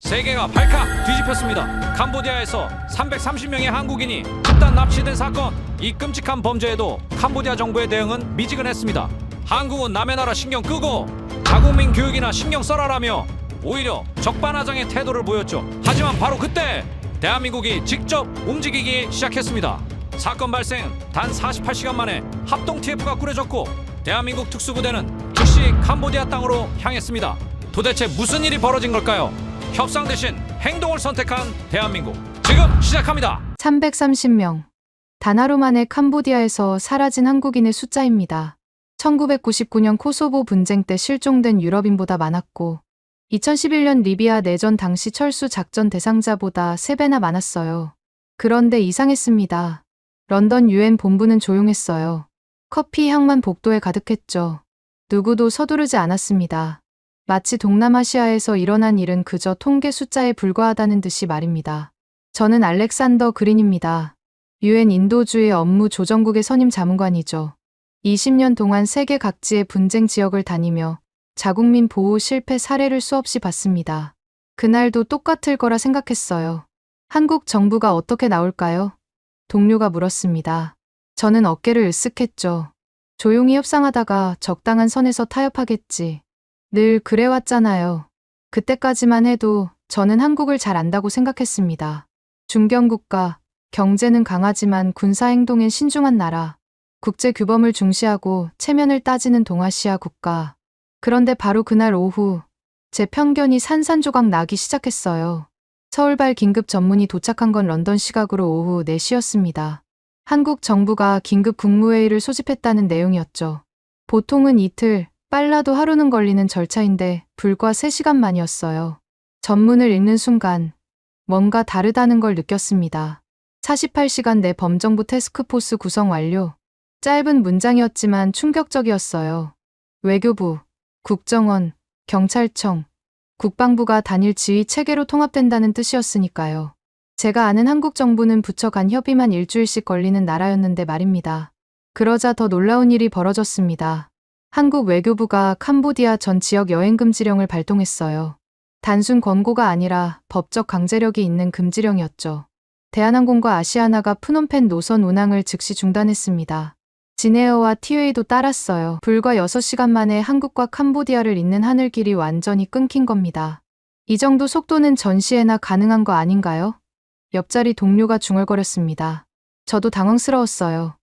세계가 발칵 뒤집혔습니다. 캄보디아에서 330명의 한국인이 집단 납치된 사건. 이 끔찍한 범죄에도 캄보디아 정부의 대응은 미지근했습니다. 한국은 남의 나라 신경 끄고 자국민 교육이나 신경 써라라며 오히려 적반하장의 태도를 보였죠. 하지만 바로 그때 대한민국이 직접 움직이기 시작했습니다. 사건 발생 단 48시간 만에 합동 TF가 꾸려졌고 대한민국 특수부대는 즉시 캄보디아 땅으로 향했습니다. 도대체 무슨 일이 벌어진 걸까요? 협상 대신 행동을 선택한 대한민국. 지금 시작합니다. 330명. 단 하루 만에 캄보디아에서 사라진 한국인의 숫자입니다. 1999년 코소보 분쟁 때 실종된 유럽인보다 많았고 2011년 리비아 내전 당시 철수 작전 대상자보다 3배나 많았어요. 그런데 이상했습니다. 런던 UN 본부는 조용했어요. 커피 향만 복도에 가득했죠. 누구도 서두르지 않았습니다. 마치 동남아시아에서 일어난 일은 그저 통계 숫자에 불과하다는 듯이 말입니다. 저는 알렉산더 그린입니다. UN 인도주의 업무 조정국의 선임 자문관이죠. 20년 동안 세계 각지의 분쟁 지역을 다니며 자국민 보호 실패 사례를 수없이 봤습니다. 그날도 똑같을 거라 생각했어요. 한국 정부가 어떻게 나올까요? 동료가 물었습니다. 저는 어깨를 으쓱했죠. 조용히 협상하다가 적당한 선에서 타협하겠지. 늘 그래왔잖아요. 그때까지만 해도 저는 한국을 잘 안다고 생각했습니다. 중견국가, 경제는 강하지만 군사행동엔 신중한 나라, 국제규범을 중시하고 체면을 따지는 동아시아 국가. 그런데 바로 그날 오후 제 편견이 산산조각 나기 시작했어요. 서울발 긴급 전문이 도착한 건 런던 시각으로 오후 4시였습니다. 한국 정부가 긴급 국무회의를 소집했다는 내용이었죠. 보통은 이틀, 빨라도 하루는 걸리는 절차인데 불과 3시간 만이었어요. 전문을 읽는 순간 뭔가 다르다는 걸 느꼈습니다. 48시간 내 범정부 태스크포스 구성 완료. 짧은 문장이었지만 충격적이었어요. 외교부, 국정원, 경찰청, 국방부가 단일 지휘 체계로 통합된다는 뜻이었으니까요. 제가 아는 한국 정부는 부처 간 협의만 일주일씩 걸리는 나라였는데 말입니다. 그러자 더 놀라운 일이 벌어졌습니다. 한국 외교부가 캄보디아 전 지역 여행 금지령을 발동했어요. 단순 권고가 아니라 법적 강제력이 있는 금지령이었죠. 대한항공과 아시아나가 프놈펜 노선 운항을 즉시 중단했습니다. 진에어와 티웨이도 따랐어요. 불과 6시간 만에 한국과 캄보디아를 잇는 하늘길이 완전히 끊긴 겁니다. 이 정도 속도는 전시회나 가능한 거 아닌가요? 옆자리 동료가 중얼거렸습니다. 저도 당황스러웠어요.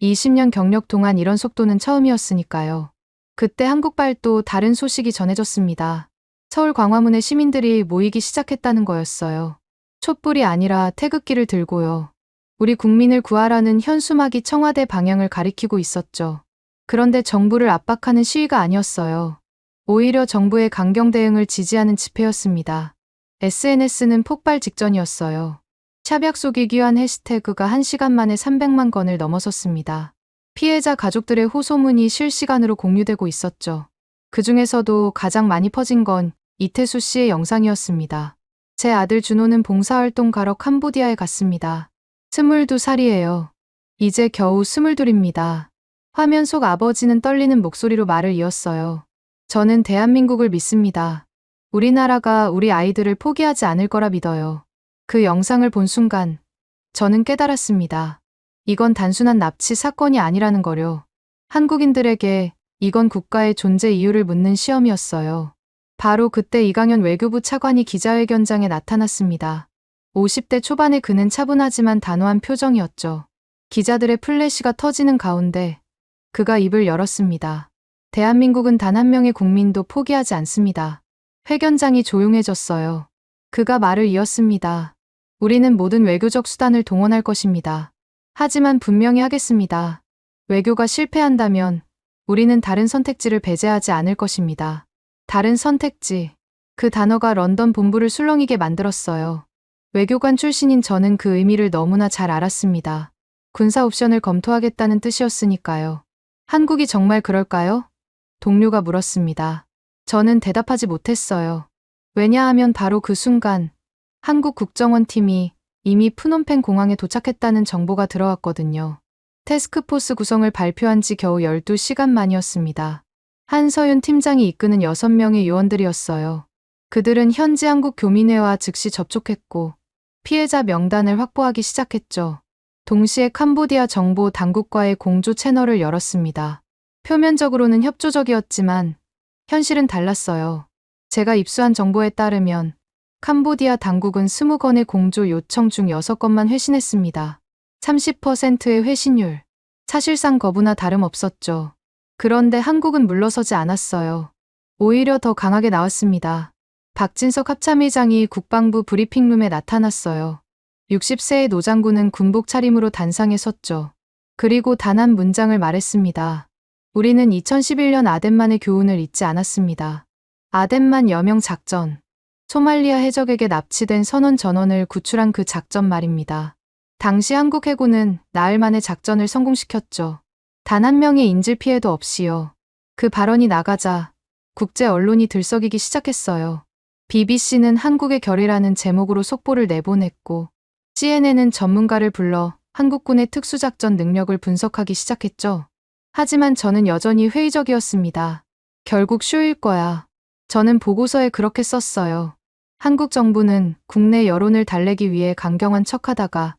20년 경력 동안 이런 속도는 처음이었으니까요. 그때 한국발도 다른 소식이 전해졌습니다. 서울 광화문에 시민들이 모이기 시작했다는 거였어요. 촛불이 아니라 태극기를 들고요. 우리 국민을 구하라는 현수막이 청와대 방향을 가리키고 있었죠. 그런데 정부를 압박하는 시위가 아니었어요. 오히려 정부의 강경 대응을 지지하는 집회였습니다. SNS는 폭발 직전이었어요. 샵 약속이 귀한 해시태그가 1시간 만에 300만 건을 넘어섰습니다. 피해자 가족들의 호소문이 실시간으로 공유되고 있었죠. 그 중에서도 가장 많이 퍼진 건 이태수 씨의 영상이었습니다. 제 아들 준호는 봉사활동 가러 캄보디아에 갔습니다. 22살이에요. 이제 겨우 22입니다. 화면 속 아버지는 떨리는 목소리로 말을 이었어요. 저는 대한민국을 믿습니다. 우리나라가 우리 아이들을 포기하지 않을 거라 믿어요. 그 영상을 본 순간 저는 깨달았습니다. 이건 단순한 납치 사건이 아니라는 거요. 한국인들에게 이건 국가의 존재 이유를 묻는 시험이었어요. 바로 그때 이강현 외교부 차관이 기자회견장에 나타났습니다. 50대 초반의 그는 차분하지만 단호한 표정이었죠. 기자들의 플래시가 터지는 가운데 그가 입을 열었습니다. 대한민국은 단 한 명의 국민도 포기하지 않습니다. 회견장이 조용해졌어요. 그가 말을 이었습니다. 우리는 모든 외교적 수단을 동원할 것입니다. 하지만 분명히 하겠습니다. 외교가 실패한다면 우리는 다른 선택지를 배제하지 않을 것입니다. 다른 선택지. 그 단어가 런던 본부를 술렁이게 만들었어요. 외교관 출신인 저는 그 의미를 너무나 잘 알았습니다. 군사 옵션을 검토하겠다는 뜻이었으니까요. 한국이 정말 그럴까요? 동료가 물었습니다. 저는 대답하지 못했어요. 왜냐하면 바로 그 순간 한국 국정원 팀이 이미 프놈펜 공항에 도착했다는 정보가 들어왔거든요. 태스크포스 구성을 발표한 지 겨우 12시간 만이었습니다. 한서윤 팀장이 이끄는 6명의 요원들이었어요. 그들은 현지 한국 교민회와 즉시 접촉했고 피해자 명단을 확보하기 시작했죠. 동시에 캄보디아 정보 당국과의 공조 채널을 열었습니다. 표면적으로는 협조적이었지만 현실은 달랐어요. 제가 입수한 정보에 따르면 캄보디아 당국은 20건의 공조 요청 중 6건만 회신했습니다. 30%의 회신율. 사실상 거부나 다름없었죠. 그런데 한국은 물러서지 않았어요. 오히려 더 강하게 나왔습니다. 박진석 합참의장이 국방부 브리핑룸에 나타났어요. 60세의 노장군은 군복 차림으로 단상에 섰죠. 그리고 단 한 문장을 말했습니다. 우리는 2011년 아덴만의 교훈을 잊지 않았습니다. 아덴만 여명 작전. 소말리아 해적에게 납치된 선원 전원을 구출한 그 작전 말입니다. 당시 한국 해군은 나흘 만에 작전을 성공시켰죠. 단 한 명의 인질 피해도 없이요. 그 발언이 나가자 국제 언론이 들썩이기 시작했어요. BBC는 한국의 결의라는 제목으로 속보를 내보냈고 CNN은 전문가를 불러 한국군의 특수작전 능력을 분석하기 시작했죠. 하지만 저는 여전히 회의적이었습니다. 결국 쇼일 거야. 저는 보고서에 그렇게 썼어요. 한국 정부는 국내 여론을 달래기 위해 강경한 척하다가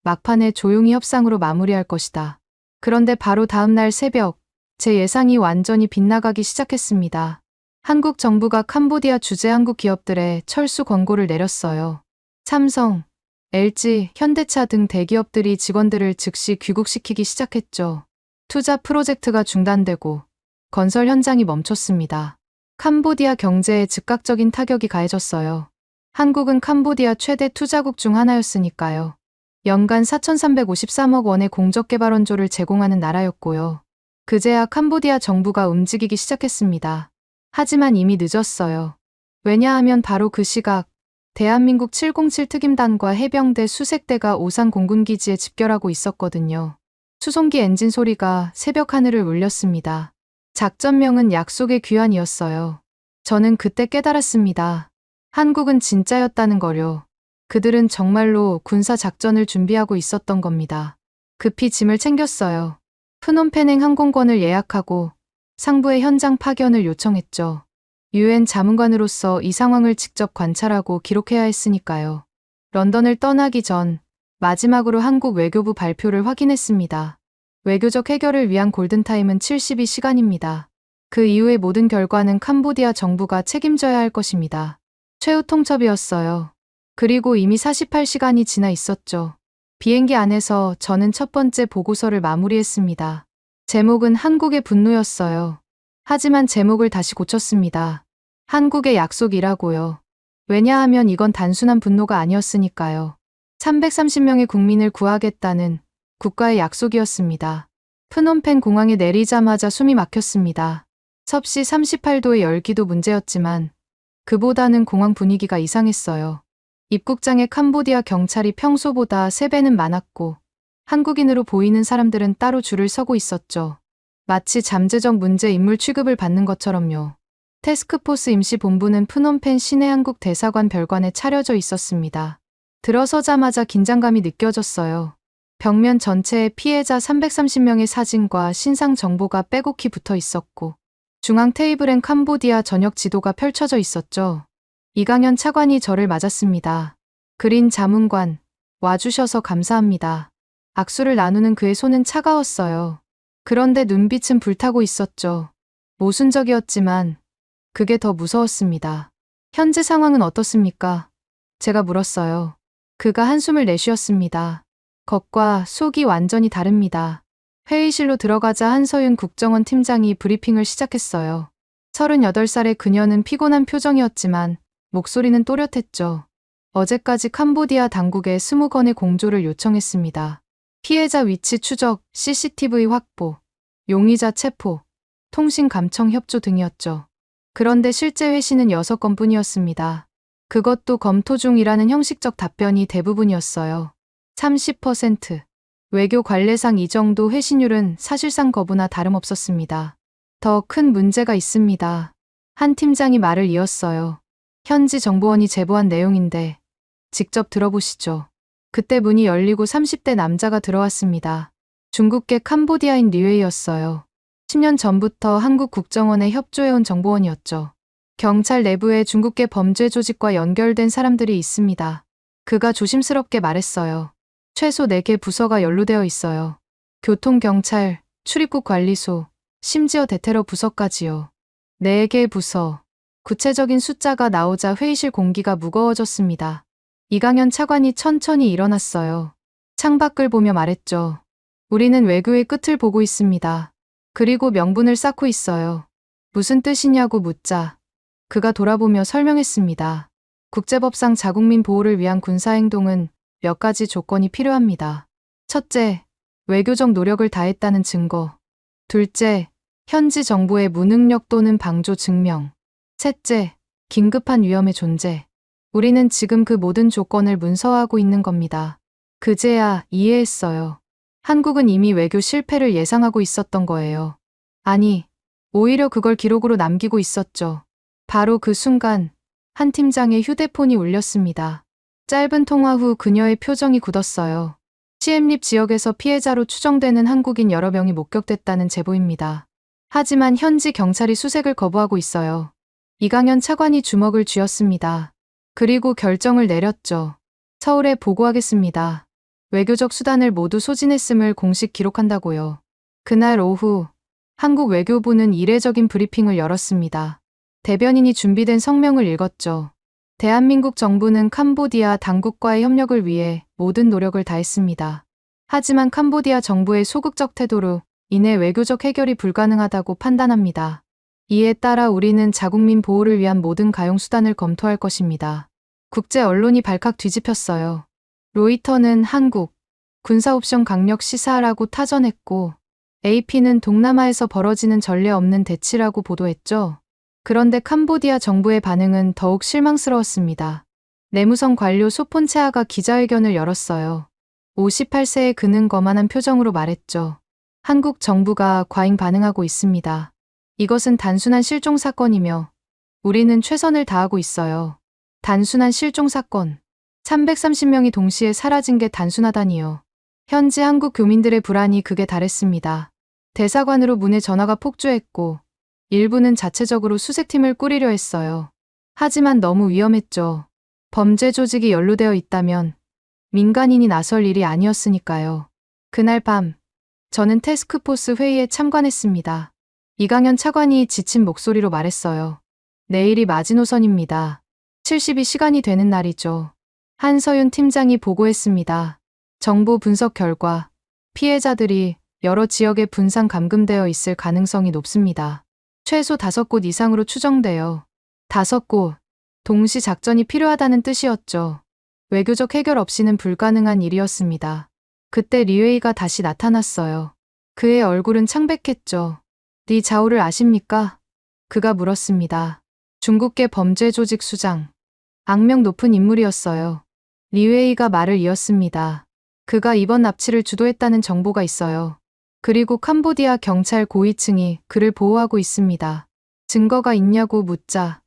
막판에 조용히 협상으로 마무리할 것이다. 그런데 바로 다음 날 새벽, 제 예상이 완전히 빗나가기 시작했습니다. 한국 정부가 캄보디아 주재 한국 기업들의 철수 권고를 내렸어요. 삼성, LG, 현대차 등 대기업들이 직원들을 즉시 귀국시키기 시작했죠. 투자 프로젝트가 중단되고 건설 현장이 멈췄습니다. 캄보디아 경제에 즉각적인 타격이 가해졌어요. 한국은 캄보디아 최대 투자국 중 하나였으니까요. 연간 4,353억 원의 공적개발원조를 제공하는 나라였고요. 그제야 캄보디아 정부가 움직이기 시작했습니다. 하지만 이미 늦었어요. 왜냐하면 바로 그 시각 대한민국 707 특임단과 해병대 수색대가 오산 공군기지에 집결하고 있었거든요. 수송기 엔진 소리가 새벽 하늘을 울렸습니다. 작전명은 약속의 귀환이었어요. 저는 그때 깨달았습니다. 한국은 진짜였다는 거요. 그들은 정말로 군사 작전을 준비하고 있었던 겁니다. 급히 짐을 챙겼어요. 프놈펜행 항공권을 예약하고 상부의 현장 파견을 요청했죠. UN 자문관으로서 이 상황을 직접 관찰하고 기록해야 했으니까요. 런던을 떠나기 전 마지막으로 한국 외교부 발표를 확인했습니다. 외교적 해결을 위한 골든타임은 72시간입니다. 그 이후의 모든 결과는 캄보디아 정부가 책임져야 할 것입니다. 최후 통첩이었어요. 그리고 이미 48시간이 지나 있었죠. 비행기 안에서 저는 첫 번째 보고서를 마무리했습니다. 제목은 한국의 분노였어요. 하지만 제목을 다시 고쳤습니다. 한국의 약속이라고요. 왜냐하면 이건 단순한 분노가 아니었으니까요. 330명의 국민을 구하겠다는 국가의 약속이었습니다. 프놈펜 공항에 내리자마자 숨이 막혔습니다. 섭씨 38도의 열기도 문제였지만 그보다는 공항 분위기가 이상했어요. 입국장에 캄보디아 경찰이 평소보다 3배는 많았고 한국인으로 보이는 사람들은 따로 줄을 서고 있었죠. 마치 잠재적 문제 인물 취급을 받는 것처럼요. 태스크포스 임시본부는 프놈펜 시내 한국 대사관 별관에 차려져 있었습니다. 들어서자마자 긴장감이 느껴졌어요. 벽면 전체에 피해자 330명의 사진과 신상 정보가 빼곡히 붙어 있었고 중앙 테이블엔 캄보디아 전역 지도가 펼쳐져 있었죠. 이강현 차관이 저를 맞았습니다. 그린 자문관, 와주셔서 감사합니다. 악수를 나누는 그의 손은 차가웠어요. 그런데 눈빛은 불타고 있었죠. 모순적이었지만 그게 더 무서웠습니다. 현재 상황은 어떻습니까? 제가 물었어요. 그가 한숨을 내쉬었습니다. 겉과 속이 완전히 다릅니다. 회의실로 들어가자 한서윤 국정원 팀장이 브리핑을 시작했어요. 38살의 그녀는 피곤한 표정이었지만 목소리는 또렷했죠. 어제까지 캄보디아 당국에 20건의 공조를 요청했습니다. 피해자 위치 추적, CCTV 확보, 용의자 체포, 통신 감청 협조 등이었죠. 그런데 실제 회신은 6건 뿐이었습니다. 그것도 검토 중이라는 형식적 답변이 대부분이었어요. 30%. 외교 관례상 이 정도 회신율은 사실상 거부나 다름없었습니다. 더 큰 문제가 있습니다. 한 팀장이 말을 이었어요. 현지 정보원이 제보한 내용인데 직접 들어보시죠. 그때 문이 열리고 30대 남자가 들어왔습니다. 중국계 캄보디아인 리웨이였어요. 10년 전부터 한국 국정원에 협조해온 정보원이었죠. 경찰 내부에 중국계 범죄 조직과 연결된 사람들이 있습니다. 그가 조심스럽게 말했어요. 최소 4개 부서가 연루되어 있어요. 교통경찰, 출입국관리소, 심지어 대테러 부서까지요. 4개 부서. 구체적인 숫자가 나오자 회의실 공기가 무거워졌습니다. 이강현 차관이 천천히 일어났어요. 창밖을 보며 말했죠. 우리는 외교의 끝을 보고 있습니다. 그리고 명분을 쌓고 있어요. 무슨 뜻이냐고 묻자 그가 돌아보며 설명했습니다. 국제법상 자국민 보호를 위한 군사행동은 몇 가지 조건이 필요합니다. 첫째, 외교적 노력을 다했다는 증거. 둘째, 현지 정부의 무능력 또는 방조 증명. 셋째, 긴급한 위험의 존재. 우리는 지금 그 모든 조건을 문서화하고 있는 겁니다. 그제야 이해했어요. 한국은 이미 외교 실패를 예상하고 있었던 거예요. 아니, 오히려 그걸 기록으로 남기고 있었죠. 바로 그 순간 한 팀장의 휴대폰이 울렸습니다. 짧은 통화 후 그녀의 표정이 굳었어요. 시엠립 지역에서 피해자로 추정되는 한국인 여러 명이 목격됐다는 제보입니다. 하지만 현지 경찰이 수색을 거부하고 있어요. 이강현 차관이 주먹을 쥐었습니다. 그리고 결정을 내렸죠. 서울에 보고하겠습니다. 외교적 수단을 모두 소진했음을 공식 기록한다고요. 그날 오후 한국 외교부는 이례적인 브리핑을 열었습니다. 대변인이 준비된 성명을 읽었죠. 대한민국 정부는 캄보디아 당국과의 협력을 위해 모든 노력을 다했습니다. 하지만 캄보디아 정부의 소극적 태도로 인해 외교적 해결이 불가능하다고 판단합니다. 이에 따라 우리는 자국민 보호를 위한 모든 가용 수단을 검토할 것입니다. 국제 언론이 발칵 뒤집혔어요. 로이터는 한국 군사 옵션 강력 시사하라고 타전했고 AP는 동남아에서 벌어지는 전례 없는 대치라고 보도했죠. 그런데 캄보디아 정부의 반응은 더욱 실망스러웠습니다. 내무성 관료 소폰체아가 기자회견을 열었어요. 58세의 그는 거만한 표정으로 말했죠. 한국 정부가 과잉 반응하고 있습니다. 이것은 단순한 실종 사건이며 우리는 최선을 다하고 있어요. 단순한 실종 사건. 330명이 동시에 사라진 게 단순하다니요. 현지 한국 교민들의 불안이 극에 달했습니다. 대사관으로 문의 전화가 폭주했고 일부는 자체적으로 수색팀을 꾸리려 했어요. 하지만 너무 위험했죠. 범죄 조직이 연루되어 있다면 민간인이 나설 일이 아니었으니까요. 그날 밤 저는 태스크포스 회의에 참관했습니다. 이강현 차관이 지친 목소리로 말했어요. 내일이 마지노선입니다. 70이 되는 날이죠. 한서윤 팀장이 보고했습니다. 정보 분석 결과 피해자들이 여러 지역에 분산 감금되어 있을 가능성이 높습니다. 최소 5곳 이상으로 추정돼요. 5곳. 동시 작전이 필요하다는 뜻이었죠. 외교적 해결 없이는 불가능한 일이었습니다. 그때 리웨이가 다시 나타났어요. 그의 얼굴은 창백했죠. 리 자오를 아십니까? 그가 물었습니다. 중국계 범죄 조직 수장. 악명 높은 인물이었어요. 리웨이가 말을 이었습니다. 그가 이번 납치를 주도했다는 정보가 있어요. 그리고 캄보디아 경찰 고위층이 그를 보호하고 있습니다. 증거가 있냐고 묻자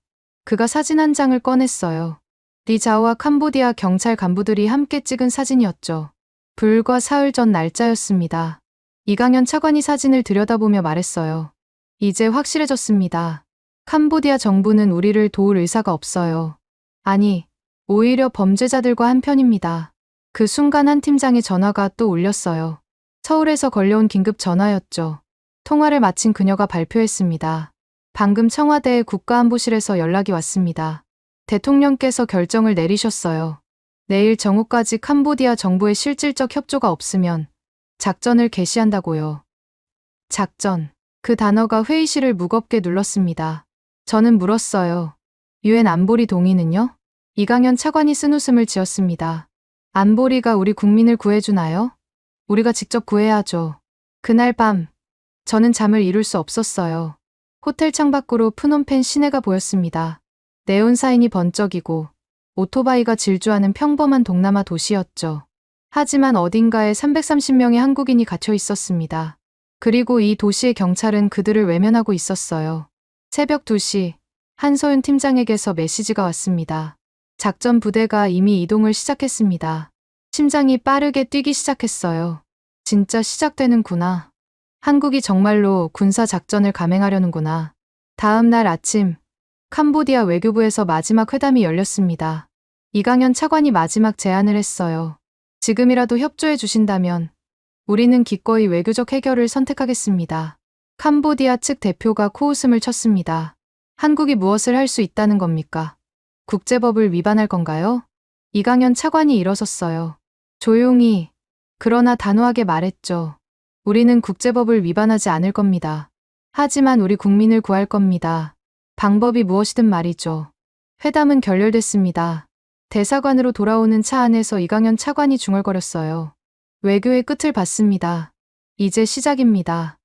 그가 사진 한 장을 꺼냈어요. 리 자오와 캄보디아 경찰 간부들이 함께 찍은 사진이었죠. 불과 사흘 전 날짜였습니다. 이강현 차관이 사진을 들여다보며 말했어요. 이제 확실해졌습니다. 캄보디아 정부는 우리를 도울 의사가 없어요. 아니, 오히려 범죄자들과 한편입니다. 그 순간 한 팀장의 전화가 또 울렸어요. 서울에서 걸려온 긴급 전화였죠. 통화를 마친 그녀가 발표했습니다. 방금 청와대 국가안보실에서 연락이 왔습니다. 대통령께서 결정을 내리셨어요. 내일 정오까지 캄보디아 정부의 실질적 협조가 없으면 작전을 개시한다고요. 작전. 그 단어가 회의실을 무겁게 눌렀습니다. 저는 물었어요. 유엔 안보리 동의는요? 이강현 차관이 쓴웃음을 지었습니다. 안보리가 우리 국민을 구해주나요? 우리가 직접 구해야 하죠. 그날 밤 저는 잠을 이룰 수 없었어요. 호텔 창밖으로 프놈펜 시내가 보였습니다. 네온사인이 번쩍이고 오토바이가 질주하는 평범한 동남아 도시였죠. 하지만 어딘가에 330명의 한국인이 갇혀 있었습니다. 그리고 이 도시의 경찰은 그들을 외면하고 있었어요. 새벽 2시 한서윤 팀장에게서 메시지가 왔습니다. 작전 부대가 이미 이동을 시작했습니다. 심장이 빠르게 뛰기 시작했어요. 진짜 시작되는구나. 한국이 정말로 군사 작전을 감행하려는구나. 다음 날 아침 캄보디아 외교부에서 마지막 회담이 열렸습니다. 이강현 차관이 마지막 제안을 했어요. 지금이라도 협조해 주신다면 우리는 기꺼이 외교적 해결을 선택하겠습니다. 캄보디아 측 대표가 코웃음을 쳤습니다. 한국이 무엇을 할 수 있다는 겁니까? 국제법을 위반할 건가요? 이강현 차관이 일어섰어요. 조용히, 그러나 단호하게 말했죠. 우리는 국제법을 위반하지 않을 겁니다. 하지만 우리 국민을 구할 겁니다. 방법이 무엇이든 말이죠. 회담은 결렬됐습니다. 대사관으로 돌아오는 차 안에서 이강현 차관이 중얼거렸어요. 외교의 끝을 봤습니다. 이제 시작입니다.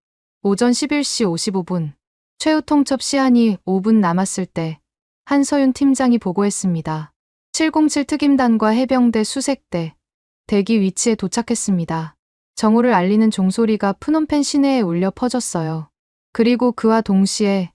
오전 11시 55분. 최후 통첩 시한이 5분 남았을 때 한서윤 팀장이 보고했습니다. 707 특임단과 해병대 수색대, 대기 위치에 도착했습니다. 정오를 알리는 종소리가 프놈펜 시내에 울려 퍼졌어요. 그리고 그와 동시에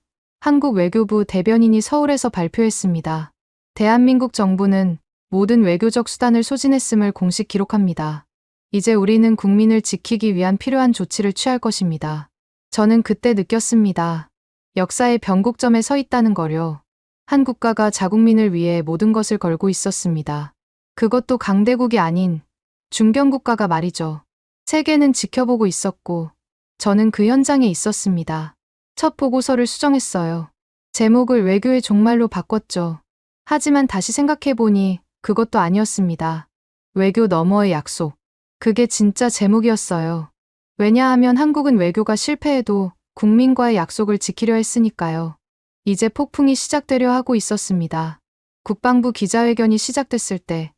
한국 외교부 대변인이 서울에서 발표했습니다. 대한민국 정부는 모든 외교적 수단을 소진했음을 공식 기록합니다. 이제 우리는 국민을 지키기 위한 필요한 조치를 취할 것입니다. 저는 그때 느꼈습니다. 역사의 변곡점에 서 있다는 거요. 한 국가가 자국민을 위해 모든 것을 걸고 있었습니다. 그것도 강대국이 아닌 중견국가가 말이죠. 세계는 지켜보고 있었고 저는 그 현장에 있었습니다. 첫 보고서를 수정했어요. 제목을 외교의 종말로 바꿨죠. 하지만 다시 생각해보니 그것도 아니었습니다. 외교 너머의 약속. 그게 진짜 제목이었어요. 왜냐하면 한국은 외교가 실패해도 국민과의 약속을 지키려 했으니까요. 이제 폭풍이 시작되려 하고 있었습니다. 국방부 기자회견이 시작됐을 때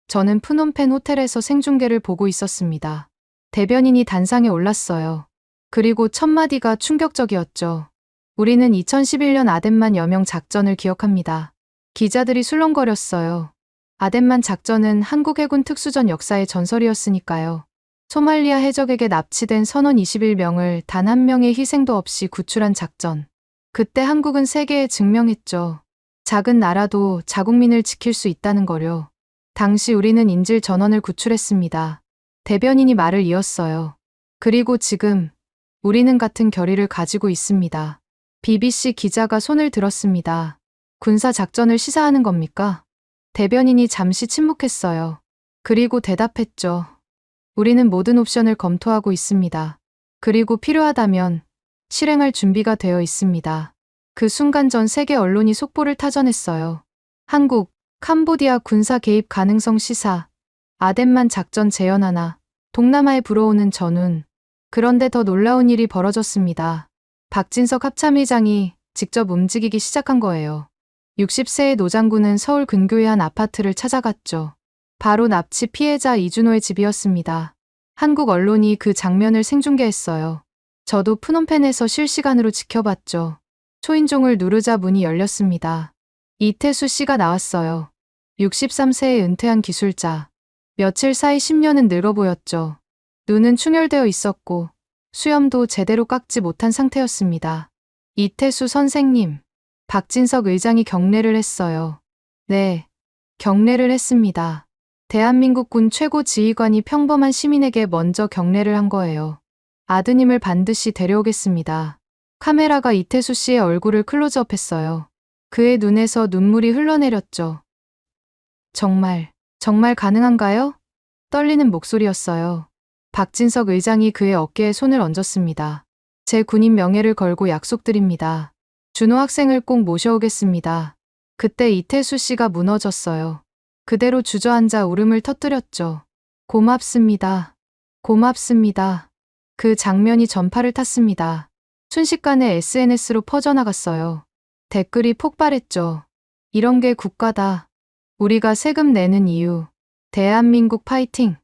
저는 프놈펜 호텔에서 생중계를 보고 있었습니다. 대변인이 단상에 올랐어요. 그리고 첫 마디가 충격적이었죠. 우리는 2011년 아덴만 여명 작전을 기억합니다. 기자들이 술렁거렸어요. 아덴만 작전은 한국 해군 특수전 역사의 전설이었으니까요. 소말리아 해적에게 납치된 선원 21명을 단 한 명의 희생도 없이 구출한 작전. 그때 한국은 세계에 증명했죠. 작은 나라도 자국민을 지킬 수 있다는 거요. 당시 우리는 인질 전원을 구출했습니다. 대변인이 말을 이었어요. 그리고 지금 우리는 같은 결의를 가지고 있습니다. BBC 기자가 손을 들었습니다. 군사 작전을 시사하는 겁니까? 대변인이 잠시 침묵했어요. 그리고 대답했죠. 우리는 모든 옵션을 검토하고 있습니다. 그리고 필요하다면 실행할 준비가 되어 있습니다. 그 순간 전 세계 언론이 속보를 타전했어요. 한국, 캄보디아 군사 개입 가능성 시사, 아덴만 작전 재현하나, 동남아에 불어오는 전운. 그런데 더 놀라운 일이 벌어졌습니다. 박진석 합참의장이 직접 움직이기 시작한 거예요. 60세의 노장군은 서울 근교의 한 아파트를 찾아갔죠. 바로 납치 피해자 이준호의 집이었습니다. 한국 언론이 그 장면을 생중계했어요. 저도 프놈펜에서 실시간으로 지켜봤죠. 초인종을 누르자 문이 열렸습니다. 이태수 씨가 나왔어요. 63세의 은퇴한 기술자. 며칠 사이 10년은 늙어 보였죠. 눈은 충혈되어 있었고 수염도 제대로 깎지 못한 상태였습니다. 이태수 선생님, 박진석 의장이 경례를 했어요. 네, 경례를 했습니다. 대한민국 군 최고 지휘관이 평범한 시민에게 먼저 경례를 한 거예요. 아드님을 반드시 데려오겠습니다. 카메라가 이태수 씨의 얼굴을 클로즈업했어요. 그의 눈에서 눈물이 흘러내렸죠. 정말 가능한가요? 떨리는 목소리였어요. 박진석 의장이 그의 어깨에 손을 얹었습니다. 제 군인 명예를 걸고 약속드립니다. 준호 학생을 꼭 모셔오겠습니다. 그때 이태수 씨가 무너졌어요. 그대로 주저앉아 울음을 터뜨렸죠. 고맙습니다. 고맙습니다. 그 장면이 전파를 탔습니다. 순식간에 SNS로 퍼져나갔어요. 댓글이 폭발했죠. 이런 게 국가다. 우리가 세금 내는 이유. 대한민국 파이팅.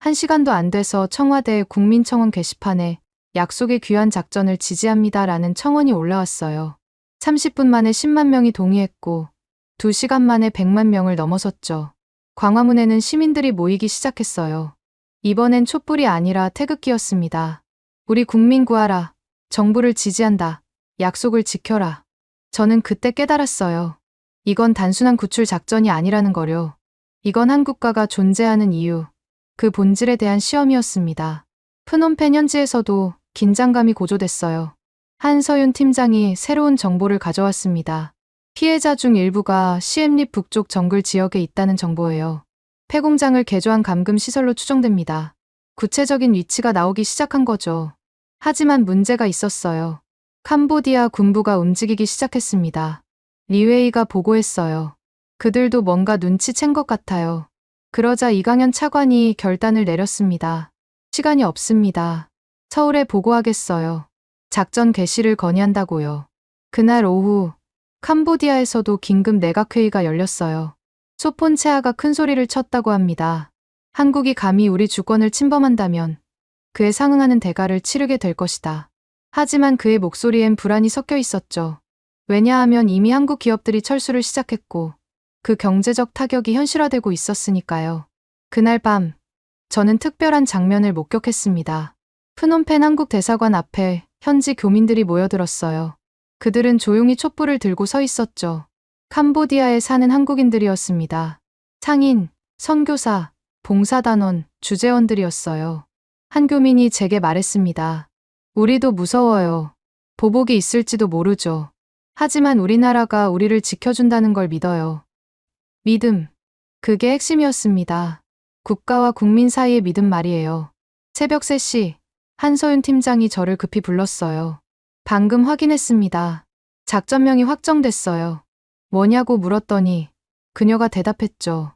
1시간도 안 돼서 청와대 국민청원 게시판에 약속의 귀환 작전을 지지합니다라는 청원이 올라왔어요. 30분 만에 10만 명이 동의했고 2시간 만에 100만 명을 넘어섰죠. 광화문에는 시민들이 모이기 시작했어요. 이번엔 촛불이 아니라 태극기였습니다. 우리 국민 구하라. 정부를 지지한다. 약속을 지켜라. 저는 그때 깨달았어요. 이건 단순한 구출 작전이 아니라는 거요. 이건 한 국가가 존재하는 이유, 그 본질에 대한 시험이었습니다. 프놈펜 현지에서도 긴장감이 고조됐어요. 한서윤 팀장이 새로운 정보를 가져왔습니다. 피해자 중 일부가 시엠립 북쪽 정글 지역에 있다는 정보예요. 폐공장을 개조한 감금 시설로 추정됩니다. 구체적인 위치가 나오기 시작한 거죠. 하지만 문제가 있었어요. 캄보디아 군부가 움직이기 시작했습니다. 리웨이가 보고했어요. 그들도 뭔가 눈치챈 것 같아요. 그러자 이강현 차관이 결단을 내렸습니다. 시간이 없습니다. 서울에 보고하겠어요. 작전 개시를 건의한다고요. 그날 오후 캄보디아에서도 긴급 내각회의가 열렸어요. 소폰체아가 큰 소리를 쳤다고 합니다. 한국이 감히 우리 주권을 침범한다면 그에 상응하는 대가를 치르게 될 것이다. 하지만 그의 목소리엔 불안이 섞여 있었죠. 왜냐하면 이미 한국 기업들이 철수를 시작했고 그 경제적 타격이 현실화되고 있었으니까요. 그날 밤 저는 특별한 장면을 목격했습니다. 프놈펜 한국 대사관 앞에 현지 교민들이 모여들었어요. 그들은 조용히 촛불을 들고 서 있었죠. 캄보디아에 사는 한국인들이었습니다. 상인, 선교사, 봉사단원, 주재원들이었어요. 한 교민이 제게 말했습니다. 우리도 무서워요. 보복이 있을지도 모르죠. 하지만 우리나라가 우리를 지켜준다는 걸 믿어요. 믿음. 그게 핵심이었습니다. 국가와 국민 사이의 믿음 말이에요. 새벽 3시, 한서윤 팀장이 저를 급히 불렀어요. 방금 확인했습니다. 작전명이 확정됐어요. 뭐냐고 물었더니 그녀가 대답했죠.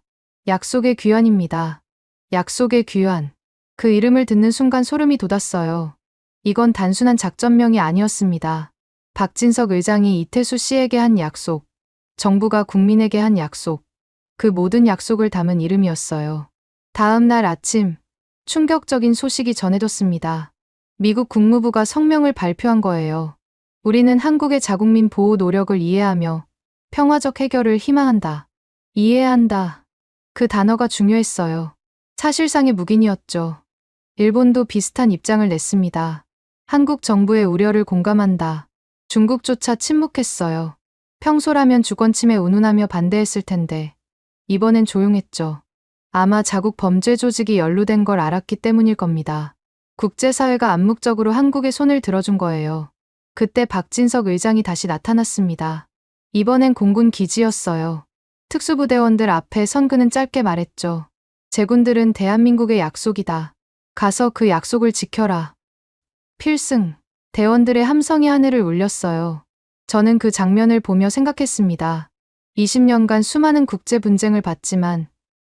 약속의 귀환입니다. 약속의 귀환. 그 이름을 듣는 순간 소름이 돋았어요. 이건 단순한 작전명이 아니었습니다. 박진석 의장이 이태수 씨에게 한 약속, 정부가 국민에게 한 약속, 그 모든 약속을 담은 이름이었어요. 다음 날 아침, 충격적인 소식이 전해졌습니다. 미국 국무부가 성명을 발표한 거예요. 우리는 한국의 자국민 보호 노력을 이해하며 평화적 해결을 희망한다. 이해한다. 그 단어가 중요했어요. 사실상의 묵인이었죠. 일본도 비슷한 입장을 냈습니다. 한국 정부의 우려를 공감한다. 중국조차 침묵했어요. 평소라면 주권 침해 운운하며 반대했을 텐데 이번엔 조용했죠. 아마 자국 범죄 조직이 연루된 걸 알았기 때문일 겁니다. 국제사회가 암묵적으로 한국의 손을 들어준 거예요. 그때 박진석 의장이 다시 나타났습니다. 이번엔 공군 기지였어요. 특수부대원들 앞에 선 그는 짧게 말했죠. 제군들은 대한민국의 약속이다. 가서 그 약속을 지켜라. 필승. 대원들의 함성이 하늘을 울렸어요. 저는 그 장면을 보며 생각했습니다. 20년간 수많은 국제 분쟁을 봤지만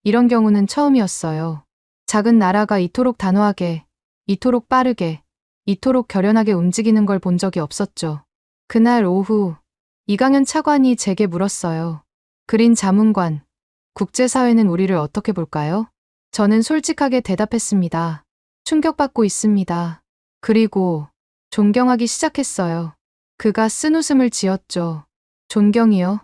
이런 경우는 처음이었어요. 작은 나라가 이토록 단호하게, 이토록 빠르게, 이토록 결연하게 움직이는 걸 본 적이 없었죠. 그날 오후 이강현 차관이 제게 물었어요. 그린 자문관, 국제사회는 우리를 어떻게 볼까요? 저는 솔직하게 대답했습니다. 충격받고 있습니다. 그리고 존경하기 시작했어요. 그가 쓴웃음을 지었죠. 존경이요?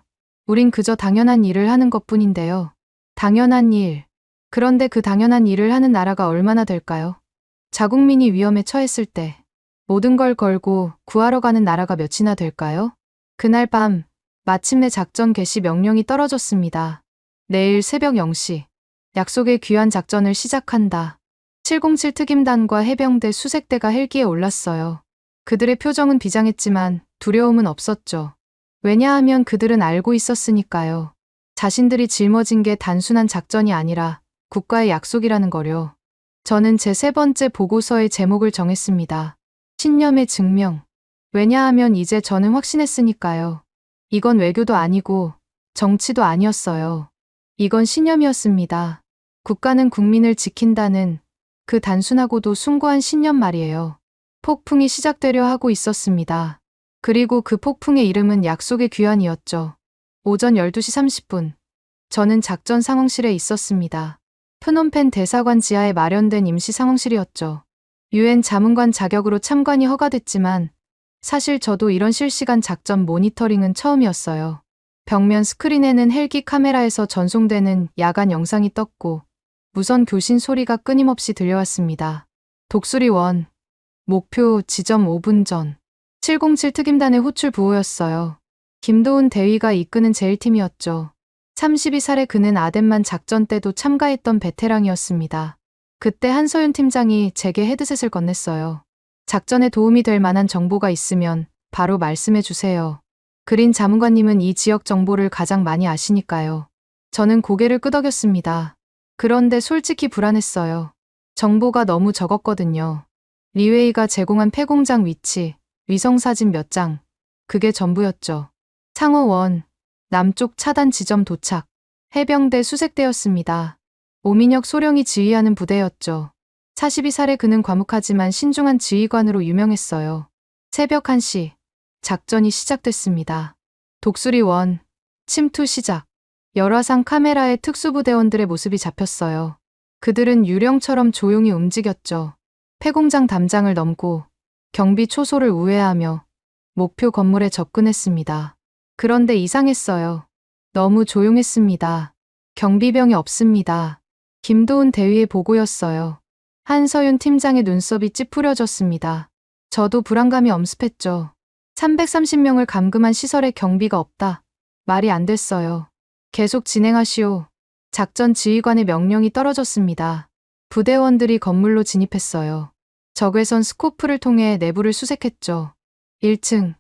우린 그저 당연한 일을 하는 것뿐인데요. 당연한 일. 그런데 그 당연한 일을 하는 나라가 얼마나 될까요? 자국민이 위험에 처했을 때 모든 걸 걸고 구하러 가는 나라가 몇이나 될까요? 그날 밤 마침내 작전 개시 명령이 떨어졌습니다. 내일 새벽 0시 약속의 귀환 작전을 시작한다. 707 특임단과 해병대 수색대가 헬기에 올랐어요. 그들의 표정은 비장했지만 두려움은 없었죠. 왜냐하면 그들은 알고 있었으니까요. 자신들이 짊어진 게 단순한 작전이 아니라 국가의 약속이라는 거요. 저는 제 3번째 보고서의 제목을 정했습니다. 신념의 증명. 왜냐하면 이제 저는 확신했으니까요. 이건 외교도 아니고 정치도 아니었어요. 이건 신념이었습니다. 국가는 국민을 지킨다는 그 단순하고도 숭고한 신념 말이에요. 폭풍이 시작되려 하고 있었습니다. 그리고 그 폭풍의 이름은 약속의 귀환이었죠. 오전 12시 30분. 저는 작전 상황실에 있었습니다. 프놈펜 대사관 지하에 마련된 임시 상황실이었죠. 유엔 자문관 자격으로 참관이 허가됐지만 사실 저도 이런 실시간 작전 모니터링은 처음이었어요. 벽면 스크린에는 헬기 카메라에서 전송되는 야간 영상이 떴고 무선 교신 소리가 끊임없이 들려왔습니다. 독수리 1. 목표 지점 5분 전. 707 특임단의 호출 부호였어요. 김도훈 대위가 이끄는 제1팀이었죠. 32살의 그는 아덴만 작전 때도 참가했던 베테랑이었습니다. 그때 한서윤 팀장이 제게 헤드셋을 건넸어요. 작전에 도움이 될 만한 정보가 있으면 바로 말씀해 주세요. 그린 자문관님은 이 지역 정보를 가장 많이 아시니까요. 저는 고개를 끄덕였습니다. 그런데 솔직히 불안했어요. 정보가 너무 적었거든요. 리웨이가 제공한 폐공장 위치, 위성사진 몇 장, 그게 전부였죠. 상호원, 남쪽 차단 지점 도착, 해병대 수색대였습니다. 오민혁 소령이 지휘하는 부대였죠. 42살의 그는 과묵하지만 신중한 지휘관으로 유명했어요. 새벽 1시, 작전이 시작됐습니다. 독수리 원, 침투 시작. 열화상 카메라에 특수부대원들의 모습이 잡혔어요. 그들은 유령처럼 조용히 움직였죠. 폐공장 담장을 넘고 경비 초소를 우회하며 목표 건물에 접근했습니다. 그런데 이상했어요. 너무 조용했습니다. 경비병이 없습니다. 김도훈 대위의 보고였어요. 한서윤 팀장의 눈썹이 찌푸려졌습니다. 저도 불안감이 엄습했죠. 330명을 감금한 시설에 경비가 없다. 말이 안 됐어요. 계속 진행하시오. 작전 지휘관의 명령이 떨어졌습니다. 부대원들이 건물로 진입했어요. 적외선 스코프를 통해 내부를 수색했죠. 1층,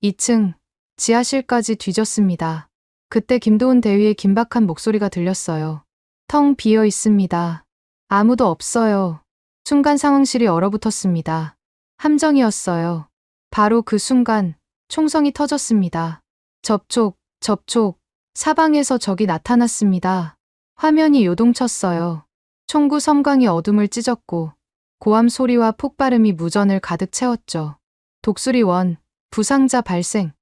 2층, 지하실까지 뒤졌습니다. 그때 김도훈 대위의 긴박한 목소리가 들렸어요. 텅 비어 있습니다. 아무도 없어요. 순간 상황실이 얼어붙었습니다. 함정이었어요. 바로 그 순간 총성이 터졌습니다. 접촉, 접촉. 사방에서 적이 나타났습니다. 화면이 요동쳤어요. 총구 섬광이 어둠을 찢었고 고함 소리와 폭발음이 무전을 가득 채웠죠. 독수리 원, 부상자 발생.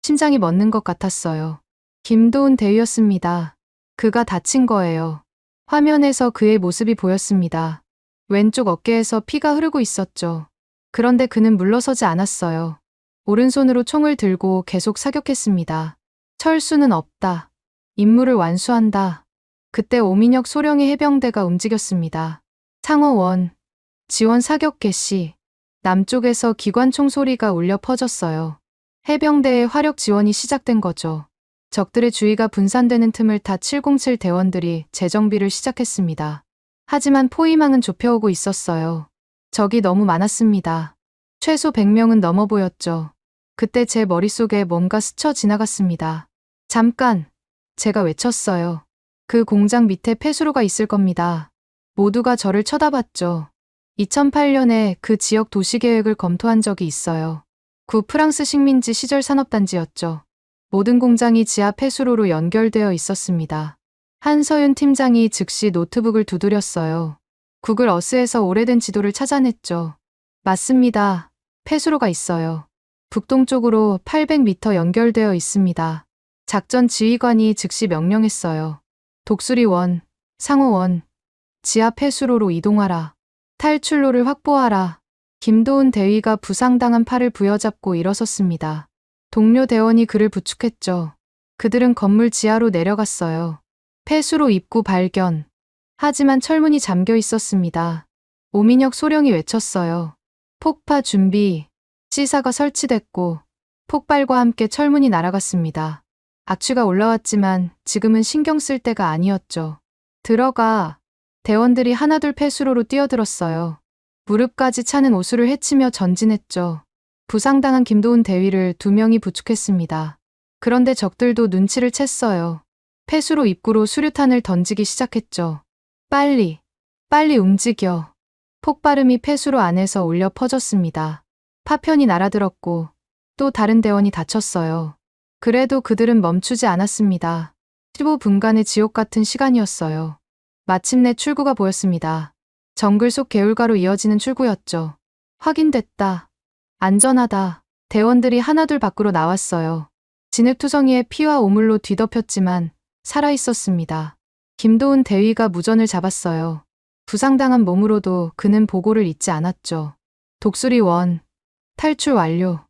심장이 멎는 것 같았어요. 김도훈 대위였습니다. 그가 다친 거예요. 화면에서 그의 모습이 보였습니다. 왼쪽 어깨에서 피가 흐르고 있었죠. 그런데 그는 물러서지 않았어요. 오른손으로 총을 들고 계속 사격했습니다. 철수는 없다. 임무를 완수한다. 그때 오민혁 소령의 해병대가 움직였습니다. 상호원, 지원 사격 개시. 남쪽에서 기관총 소리가 울려 퍼졌어요. 해병대의 화력 지원이 시작된 거죠. 적들의 주의가 분산되는 틈을 타 707 대원들이 재정비를 시작했습니다. 하지만 포위망은 좁혀오고 있었어요. 적이 너무 많았습니다. 최소 100명은 넘어 보였죠. 그때 제 머릿속에 뭔가 스쳐 지나갔습니다. 잠깐! 제가 외쳤어요. 그 공장 밑에 폐수로가 있을 겁니다. 모두가 저를 쳐다봤죠. 2008년에 그 지역 도시계획을 검토한 적이 있어요. 구 프랑스 식민지 시절 산업단지였죠. 모든 공장이 지하 폐수로로 연결되어 있었습니다. 한서윤 팀장이 즉시 노트북을 두드렸어요. 구글 어스에서 오래된 지도를 찾아냈죠. 맞습니다. 폐수로가 있어요. 북동쪽으로 800m 연결되어 있습니다. 작전 지휘관이 즉시 명령했어요. 독수리 원, 상호 원, 지하 폐수로로 이동하라. 탈출로를 확보하라. 김도훈 대위가 부상당한 팔을 부여잡고 일어섰습니다. 동료 대원이 그를 부축했죠. 그들은 건물 지하로 내려갔어요. 폐수로 입구 발견. 하지만 철문이 잠겨 있었습니다. 오민혁 소령이 외쳤어요. 폭파 준비. 시사가 설치됐고 폭발과 함께 철문이 날아갔습니다. 악취가 올라왔지만 지금은 신경 쓸 때가 아니었죠. 들어가. 대원들이 하나둘 폐수로로 뛰어들었어요. 무릎까지 차는 오수를 헤치며 전진했죠. 부상당한 김도훈 대위를 2명이 부축했습니다. 그런데 적들도 눈치를 챘어요. 폐수로 입구로 수류탄을 던지기 시작했죠. 빨리, 빨리 움직여. 폭발음이 폐수로 안에서 울려 퍼졌습니다. 파편이 날아들었고 또 다른 대원이 다쳤어요. 그래도 그들은 멈추지 않았습니다. 15분간의 지옥 같은 시간이었어요. 마침내 출구가 보였습니다. 정글 속 개울가로 이어지는 출구였죠. 확인됐다. 안전하다. 대원들이 하나둘 밖으로 나왔어요. 진흙투성이에 피와 오물로 뒤덮였지만 살아있었습니다. 김도훈 대위가 무전을 잡았어요. 부상당한 몸으로도 그는 보고를 잊지 않았죠. 독수리 원, 탈출 완료.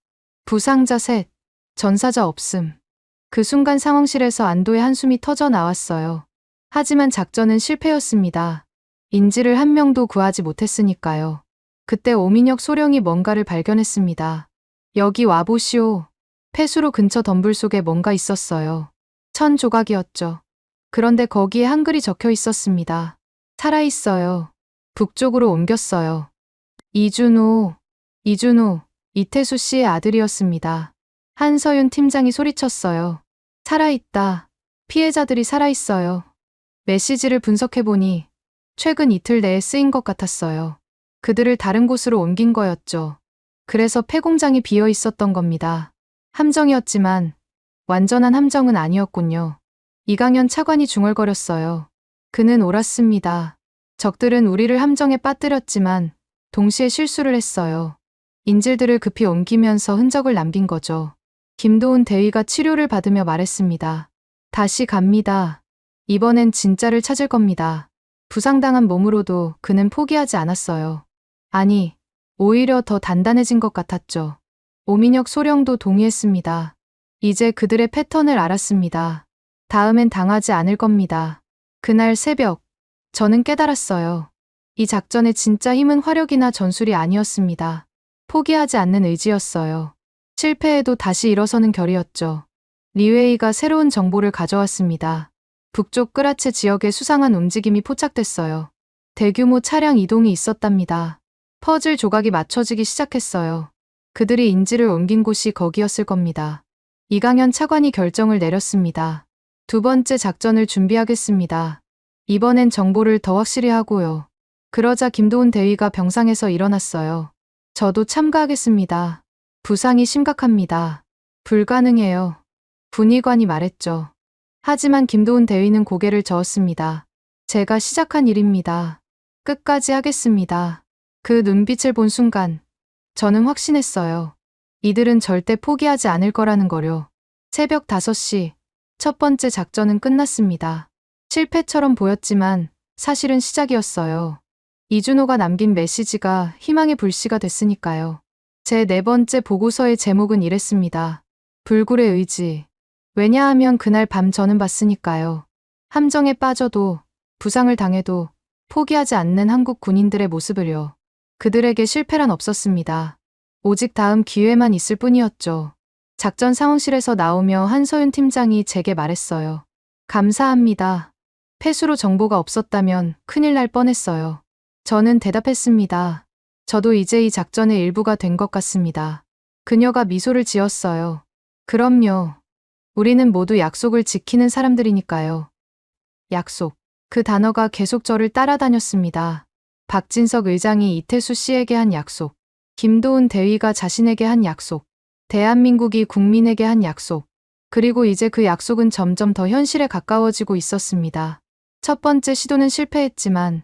부상자 셋, 전사자 없음. 그 순간 상황실에서 안도의 한숨이 터져 나왔어요. 하지만 작전은 실패였습니다. 인지를 한 명도 구하지 못했으니까요. 그때 오민혁 소령이 뭔가를 발견했습니다. 여기 와보시오. 폐수로 근처 덤불 속에 뭔가 있었어요. 천 조각이었죠. 그런데 거기에 한글이 적혀 있었습니다. 살아있어요. 북쪽으로 옮겼어요. 이준호, 이태수 씨의 아들이었습니다. 한서윤 팀장이 소리쳤어요. 살아있다. 피해자들이 살아있어요. 메시지를 분석해보니 최근 이틀 내에 쓰인 것 같았어요. 그들을 다른 곳으로 옮긴 거였죠. 그래서 폐공장이 비어 있었던 겁니다. 함정이었지만 완전한 함정은 아니었군요. 이강현 차관이 중얼거렸어요. 그는 옳았습니다. 적들은 우리를 함정에 빠뜨렸지만 동시에 실수를 했어요. 인질들을 급히 옮기면서 흔적을 남긴 거죠. 김도훈 대위가 치료를 받으며 말했습니다. 다시 갑니다. 이번엔 진짜를 찾을 겁니다. 부상당한 몸으로도 그는 포기하지 않았어요. 아니, 오히려 더 단단해진 것 같았죠. 오민혁 소령도 동의했습니다. 이제 그들의 패턴을 알았습니다. 다음엔 당하지 않을 겁니다. 그날 새벽, 저는 깨달았어요. 이 작전의 진짜 힘은 화력이나 전술이 아니었습니다. 포기하지 않는 의지였어요. 실패해도 다시 일어서는 결이었죠. 리웨이가 새로운 정보를 가져왔습니다. 북쪽 끄라체 지역에 수상한 움직임이 포착됐어요. 대규모 차량 이동이 있었답니다. 퍼즐 조각이 맞춰지기 시작했어요. 그들이 인지를 옮긴 곳이 거기였을 겁니다. 이강현 차관이 결정을 내렸습니다. 두 번째 작전을 준비하겠습니다. 이번엔 정보를 더 확실히 하고요. 그러자 김도훈 대위가 병상에서 일어났어요. 저도 참가하겠습니다. 부상이 심각합니다. 불가능해요. 군의관이 말했죠. 하지만 김도훈 대위는 고개를 저었습니다. 제가 시작한 일입니다. 끝까지 하겠습니다. 그 눈빛을 본 순간 저는 확신했어요. 이들은 절대 포기하지 않을 거라는 거요. 새벽 5시 첫 번째 작전은 끝났습니다. 실패처럼 보였지만 사실은 시작이었어요. 이준호가 남긴 메시지가 희망의 불씨가 됐으니까요. 제 네 번째 보고서의 제목은 이랬습니다. 불굴의 의지. 왜냐하면 그날 밤 저는 봤으니까요. 함정에 빠져도 부상을 당해도 포기하지 않는 한국 군인들의 모습을요. 그들에게 실패란 없었습니다. 오직 다음 기회만 있을 뿐이었죠. 작전 상황실에서 나오며 한서윤 팀장이 제게 말했어요. 감사합니다. 패수로 정보가 없었다면 큰일 날 뻔했어요. 저는 대답했습니다. 저도 이제 이 작전의 일부가 된 것 같습니다. 그녀가 미소를 지었어요. 그럼요. 우리는 모두 약속을 지키는 사람들이니까요. 약속. 그 단어가 계속 저를 따라다녔습니다. 박진석 의장이 이태수 씨에게 한 약속. 김도훈 대위가 자신에게 한 약속. 대한민국이 국민에게 한 약속. 그리고 이제 그 약속은 점점 더 현실에 가까워지고 있었습니다. 첫 번째 시도는 실패했지만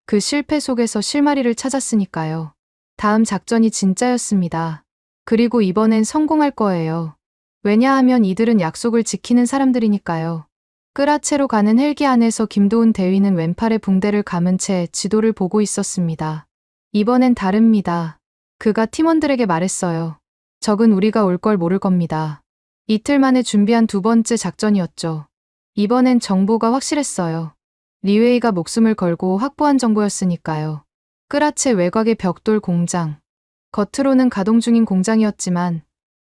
그 실패 속에서 실마리를 찾았으니까요. 다음 작전이 진짜였습니다. 그리고 이번엔 성공할 거예요. 왜냐하면 이들은 약속을 지키는 사람들이니까요. 끄라체로 가는 헬기 안에서 김도훈 대위는 왼팔에 붕대를 감은 채 지도를 보고 있었습니다. 이번엔 다릅니다. 그가 팀원들에게 말했어요. 적은 우리가 올 걸 모를 겁니다. 이틀 만에 준비한 두 번째 작전이었죠. 이번엔 정보가 확실했어요. 리웨이가 목숨을 걸고 확보한 정보였으니까요. 끄라체 외곽의 벽돌 공장. 겉으로는 가동 중인 공장이었지만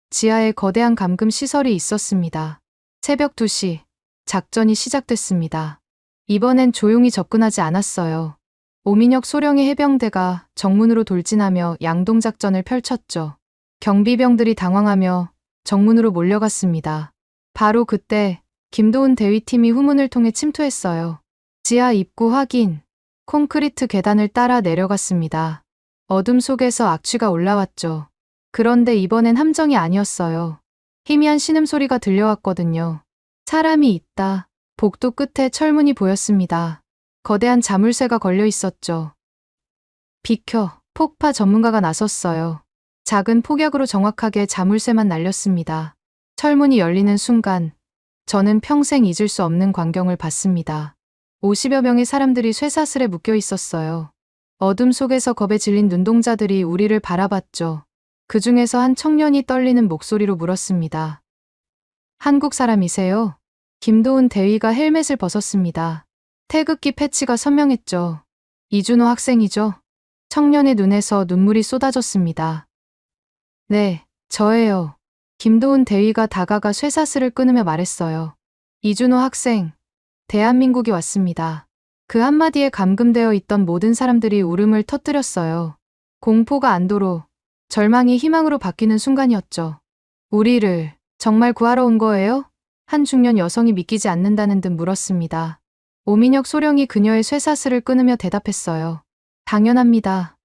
지하에 거대한 감금 시설이 있었습니다. 새벽 2시, 작전이 시작됐습니다. 이번엔 조용히 접근하지 않았어요. 오민혁 소령의 해병대가 정문으로 돌진하며 양동작전을 펼쳤죠. 경비병들이 당황하며 정문으로 몰려갔습니다. 바로 그때 김도훈 대위팀이 후문을 통해 침투했어요. 지하 입구 확인, 콘크리트 계단을 따라 내려갔습니다. 어둠 속에서 악취가 올라왔죠. 그런데 이번엔 함정이 아니었어요. 희미한 신음소리가 들려왔거든요. 사람이 있다. 복도 끝에 철문이 보였습니다. 거대한 자물쇠가 걸려 있었죠. 비켜, 폭파 전문가가 나섰어요. 작은 폭약으로 정확하게 자물쇠만 날렸습니다. 철문이 열리는 순간 저는 평생 잊을 수 없는 광경을 봤습니다. 50여 명의 사람들이 쇠사슬에 묶여 있었어요. 어둠 속에서 겁에 질린 눈동자들이 우리를 바라봤죠. 그 중에서 한 청년이 떨리는 목소리로 물었습니다. 한국 사람이세요? 김도훈 대위가 헬멧을 벗었습니다. 태극기 패치가 선명했죠. 이준호 학생이죠? 청년의 눈에서 눈물이 쏟아졌습니다. 네, 저예요. 김도훈 대위가 다가가 쇠사슬을 끊으며 말했어요. 이준호 학생, 대한민국이 왔습니다. 그 한마디에 감금되어 있던 모든 사람들이 울음을 터뜨렸어요. 공포가 안도로, 절망이 희망으로 바뀌는 순간이었죠. 우리를 정말 구하러 온 거예요? 한 중년 여성이 믿기지 않는다는 듯 물었습니다. 오민혁 소령이 그녀의 쇠사슬을 끊으며 대답했어요. 당연합니다.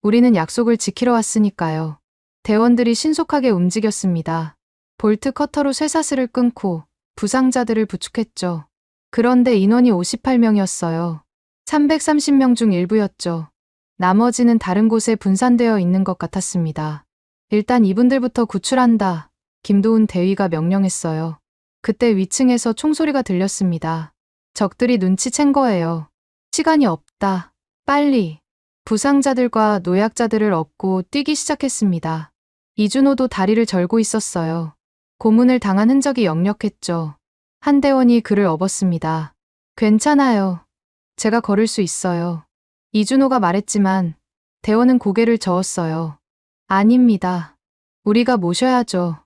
우리는 약속을 지키러 왔으니까요. 대원들이 신속하게 움직였습니다. 볼트 커터로 쇠사슬을 끊고 부상자들을 부축했죠. 그런데 인원이 58명이었어요. 330명 중 일부였죠. 나머지는 다른 곳에 분산되어 있는 것 같았습니다. 일단 이분들부터 구출한다. 김도훈 대위가 명령했어요. 그때 위층에서 총소리가 들렸습니다. 적들이 눈치챈 거예요. 시간이 없다. 빨리. 부상자들과 노약자들을 업고 뛰기 시작했습니다. 이준호도 다리를 절고 있었어요. 고문을 당한 흔적이 역력했죠. 한 대원이 그를 업었습니다. 괜찮아요. 제가 걸을 수 있어요. 이준호가 말했지만 대원은 고개를 저었어요. 아닙니다. 우리가 모셔야죠.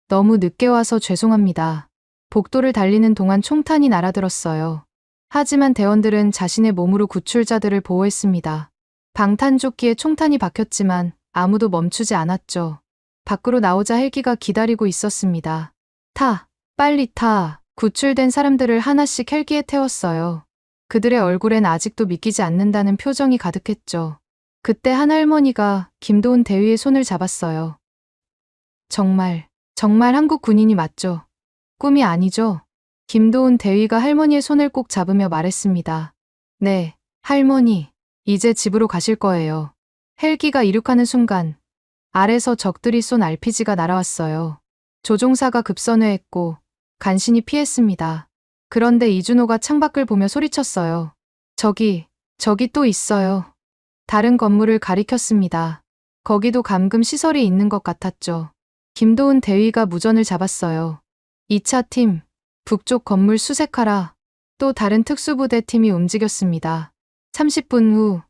너무 늦게 와서 죄송합니다. 복도를 달리는 동안 총탄이 날아들었어요. 하지만 대원들은 자신의 몸으로 구출자들을 보호했습니다. 방탄조끼에 총탄이 박혔지만 아무도 멈추지 않았죠. 밖으로 나오자 헬기가 기다리고 있었습니다. 타, 빨리 타. 구출된 사람들을 하나씩 헬기에 태웠어요. 그들의 얼굴엔 아직도 믿기지 않는다는 표정이 가득했죠. 그때 한 할머니가 김도훈 대위의 손을 잡았어요. 정말 한국 군인이 맞죠? 꿈이 아니죠? 김도훈 대위가 할머니의 손을 꼭 잡으며 말했습니다. 네, 할머니. 이제 집으로 가실 거예요. 헬기가 이륙하는 순간 아래서 적들이 쏜 RPG가 날아왔어요. 조종사가 급선회했고 간신히 피했습니다. 그런데 이준호가 창밖을 보며 소리쳤어요. 저기 또 있어요. 다른 건물을 가리켰습니다. 거기도 감금 시설이 있는 것 같았죠. 김도훈 대위가 무전을 잡았어요. 2차 팀, 북쪽 건물 수색하라. 또 다른 특수부대 팀이 움직였습니다. 30분 후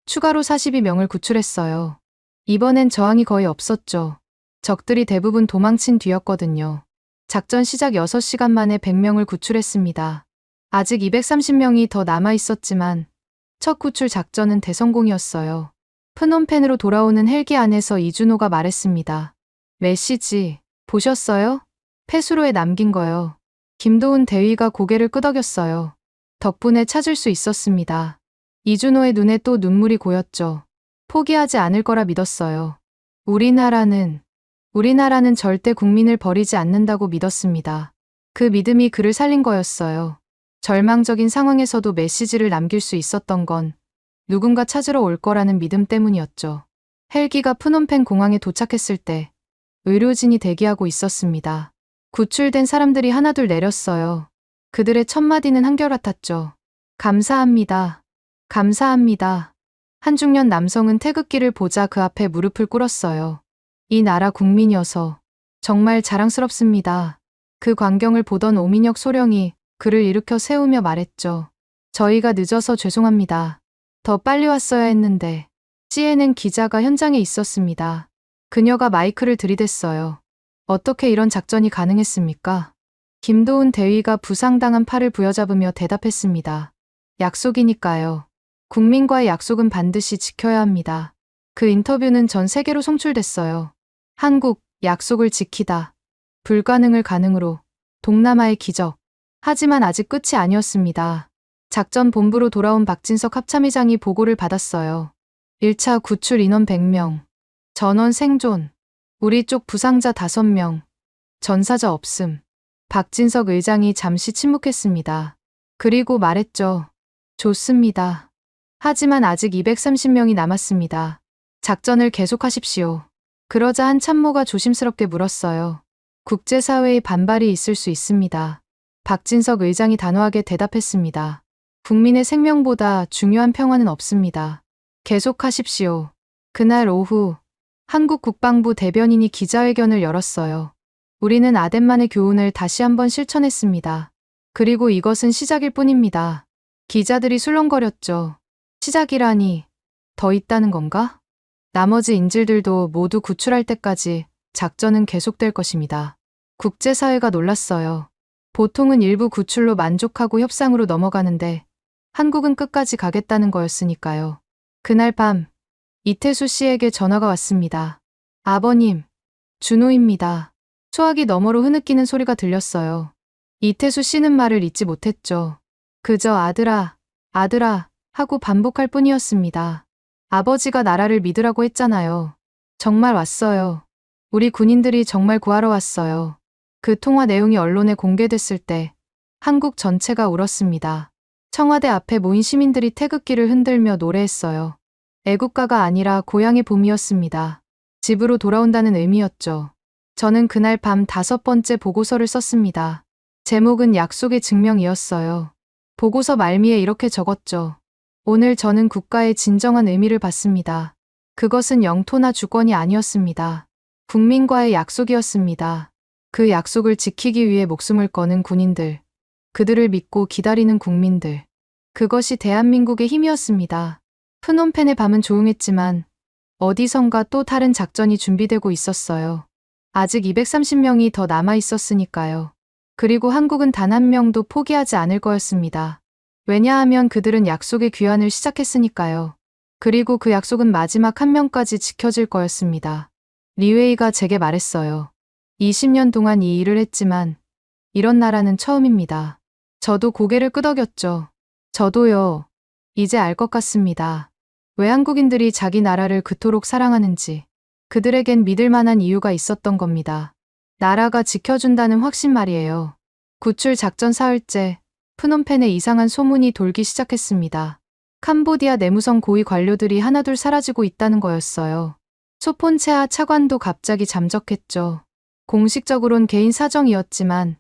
추가로 42명을 구출했어요. 이번엔 저항이 거의 없었죠. 적들이 대부분 도망친 뒤였거든요. 작전 시작 6시간 만에 100명을 구출했습니다. 아직 230명이 더 남아 있었지만 첫 구출 작전은 대성공이었어요. 프놈펜으로 돌아오는 헬기 안에서 이준호가 말했습니다. 메시지 보셨어요? 폐수로에 남긴 거요. 김도훈 대위가 고개를 끄덕였어요. 덕분에 찾을 수 있었습니다. 이준호의 눈에 또 눈물이 고였죠. 포기하지 않을 거라 믿었어요. 우리나라는 절대 국민을 버리지 않는다고 믿었습니다. 그 믿음이 그를 살린 거였어요. 절망적인 상황에서도 메시지를 남길 수 있었던 건 누군가 찾으러 올 거라는 믿음 때문이었죠. 헬기가 프놈펜 공항에 도착했을 때 의료진이 대기하고 있었습니다. 구출된 사람들이 하나둘 내렸어요. 그들의 첫 마디는 한결같았죠. 감사합니다. 감사합니다. 한 중년 남성은 태극기를 보자 그 앞에 무릎을 꿇었어요. 이 나라 국민이어서 정말 자랑스럽습니다. 그 광경을 보던 오민혁 소령이 그를 일으켜 세우며 말했죠. 저희가 늦어서 죄송합니다. 더 빨리 왔어야 했는데. CNN 기자가 현장에 있었습니다. 그녀가 마이크를 들이댔어요. 어떻게 이런 작전이 가능했습니까? 김도훈 대위가 부상당한 팔을 부여잡으며 대답했습니다. 약속이니까요. 국민과의 약속은 반드시 지켜야 합니다. 그 인터뷰는 전 세계로 송출됐어요. 한국, 약속을 지키다. 불가능을 가능으로. 동남아의 기적. 하지만 아직 끝이 아니었습니다. 작전 본부로 돌아온 박진석 합참의장이 보고를 받았어요. 1차 구출 인원 100명. 전원 생존. 우리 쪽 부상자 5명. 전사자 없음. 박진석 의장이 잠시 침묵했습니다. 그리고 말했죠. 좋습니다. 하지만 아직 230명이 남았습니다. 작전을 계속하십시오. 그러자 한 참모가 조심스럽게 물었어요. 국제사회의 반발이 있을 수 있습니다. 박진석 의장이 단호하게 대답했습니다. 국민의 생명보다 중요한 평화는 없습니다. 계속하십시오. 그날 오후 한국 국방부 대변인이 기자회견을 열었어요. 우리는 아덴만의 교훈을 다시 한번 실천했습니다. 그리고 이것은 시작일 뿐입니다. 기자들이 술렁거렸죠. 시작이라니 더 있다는 건가? 나머지 인질들도 모두 구출할 때까지 작전은 계속될 것입니다. 국제사회가 놀랐어요. 보통은 일부 구출로 만족하고 협상으로 넘어가는데 한국은 끝까지 가겠다는 거였으니까요. 그날 밤 이태수 씨에게 전화가 왔습니다. 아버님, 준호입니다. 소화기 너머로 흐느끼는 소리가 들렸어요. 이태수 씨는 말을 잇지 못했죠. 그저 아들아, 아들아 하고 반복할 뿐이었습니다. 아버지가 나라를 믿으라고 했잖아요. 정말 왔어요. 우리 군인들이 정말 구하러 왔어요. 그 통화 내용이 언론에 공개됐을 때 한국 전체가 울었습니다. 청와대 앞에 모인 시민들이 태극기를 흔들며 노래했어요. 애국가가 아니라 고향의 봄이었습니다. 집으로 돌아온다는 의미였죠. 저는 그날 밤 5번째 보고서를 썼습니다. 제목은 약속의 증명이었어요. 보고서 말미에 이렇게 적었죠. 오늘 저는 국가의 진정한 의미를 받습니다. 그것은 영토나 주권이 아니었습니다. 국민과의 약속이었습니다. 그 약속을 지키기 위해 목숨을 거는 군인들, 그들을 믿고 기다리는 국민들. 그것이 대한민국의 힘이었습니다. 프놈펜의 밤은 조용했지만 어디선가 또 다른 작전이 준비되고 있었어요. 아직 230명이 더 남아 있었으니까요. 그리고 한국은 단 한 명도 포기하지 않을 거였습니다. 왜냐하면 그들은 약속의 귀환을 시작했으니까요. 그리고 그 약속은 마지막 한 명까지 지켜질 거였습니다. 리웨이가 제게 말했어요. 20년 동안 이 일을 했지만 이런 나라는 처음입니다. 저도 고개를 끄덕였죠. 저도요. 이제 알 것 같습니다. 왜 한국인들이 자기 나라를 그토록 사랑하는지. 그들에겐 믿을 만한 이유가 있었던 겁니다. 나라가 지켜준다는 확신 말이에요. 구출 작전 사흘째, 프놈펜에 이상한 소문이 돌기 시작했습니다. 캄보디아 내무성 고위 관료들이 하나둘 사라지고 있다는 거였어요. 소폰체아 차관도 갑자기 잠적했죠. 공식적으론 개인 사정이었지만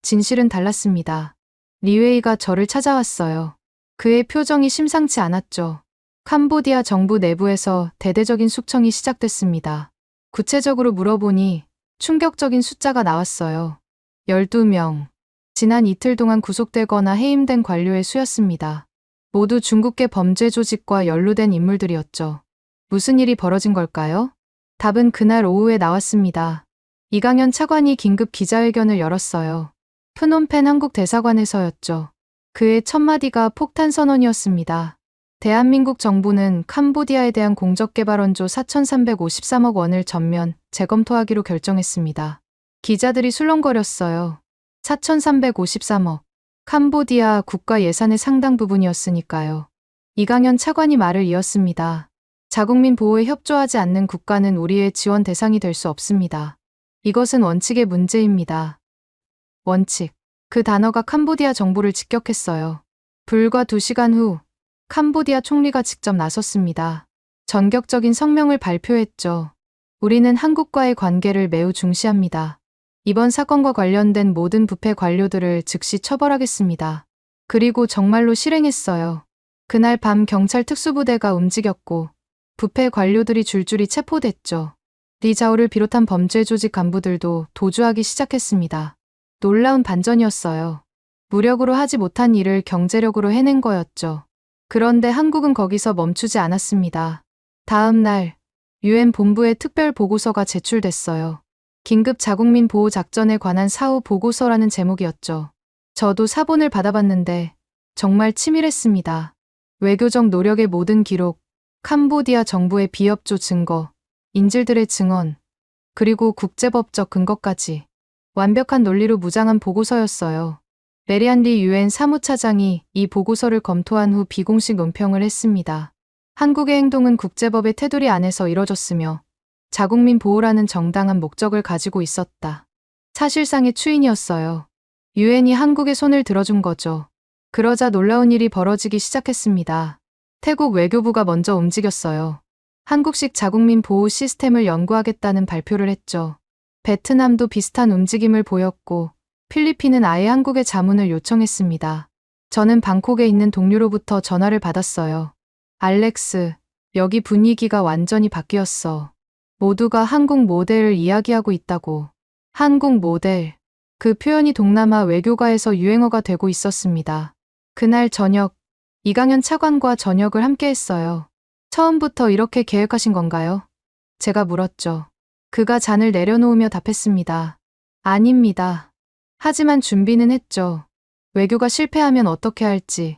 진실은 달랐습니다. 리웨이가 저를 찾아왔어요. 그의 표정이 심상치 않았죠. 캄보디아 정부 내부에서 대대적인 숙청이 시작됐습니다. 구체적으로 물어보니 충격적인 숫자가 나왔어요. 12명. 지난 이틀 동안 구속되거나 해임된 관료의 수였습니다. 모두 중국계 범죄 조직과 연루된 인물들이었죠. 무슨 일이 벌어진 걸까요? 답은 그날 오후에 나왔습니다. 이강현 차관이 긴급 기자회견을 열었어요. 프놈펜 한국 대사관에서였죠. 그의 첫 마디가 폭탄 선언이었습니다. 대한민국 정부는 캄보디아에 대한 공적개발원조 4,353억 원을 전면 재검토하기로 결정했습니다. 기자들이 술렁거렸어요. 4,353억. 캄보디아 국가 예산의 상당 부분이었으니까요. 이강현 차관이 말을 이었습니다. 자국민 보호에 협조하지 않는 국가는 우리의 지원 대상이 될 수 없습니다. 이것은 원칙의 문제입니다. 원칙. 그 단어가 캄보디아 정부를 직격했어요. 불과 2시간 후 캄보디아 총리가 직접 나섰습니다. 전격적인 성명을 발표했죠. 우리는 한국과의 관계를 매우 중시합니다. 이번 사건과 관련된 모든 부패 관료들을 즉시 처벌하겠습니다. 그리고 정말로 실행했어요. 그날 밤 경찰 특수부대가 움직였고 부패 관료들이 줄줄이 체포됐죠. 리자오를 비롯한 범죄 조직 간부들도 도주하기 시작했습니다. 놀라운 반전이었어요. 무력으로 하지 못한 일을 경제력으로 해낸 거였죠. 그런데 한국은 거기서 멈추지 않았습니다. 다음 날 UN 본부에 특별 보고서가 제출됐어요. 긴급 자국민 보호 작전에 관한 사후 보고서라는 제목이었죠. 저도 사본을 받아봤는데 정말 치밀했습니다. 외교적 노력의 모든 기록, 캄보디아 정부의 비협조 증거, 인질들의 증언, 그리고 국제법적 근거까지 완벽한 논리로 무장한 보고서였어요. 메리안리 UN 사무차장이 이 보고서를 검토한 후 비공식 논평을 했습니다. 한국의 행동은 국제법의 테두리 안에서 이뤄졌으며 자국민 보호라는 정당한 목적을 가지고 있었다. 사실상의 추인이었어요. UN이 한국의 손을 들어준 거죠. 그러자 놀라운 일이 벌어지기 시작했습니다. 태국 외교부가 먼저 움직였어요. 한국식 자국민 보호 시스템을 연구하겠다는 발표를 했죠. 베트남도 비슷한 움직임을 보였고 필리핀은 아예 한국의 자문을 요청했습니다. 저는 방콕에 있는 동료로부터 전화를 받았어요. 알렉스, 여기 분위기가 완전히 바뀌었어. 모두가 한국 모델을 이야기하고 있다고. 한국 모델. 그 표현이 동남아 외교가에서 유행어가 되고 있었습니다. 그날 저녁, 이강현 차관과 저녁을 함께 했어요. 처음부터 이렇게 계획하신 건가요? 제가 물었죠. 그가 잔을 내려놓으며 답했습니다. 아닙니다. 하지만 준비는 했죠. 외교가 실패하면 어떻게 할지,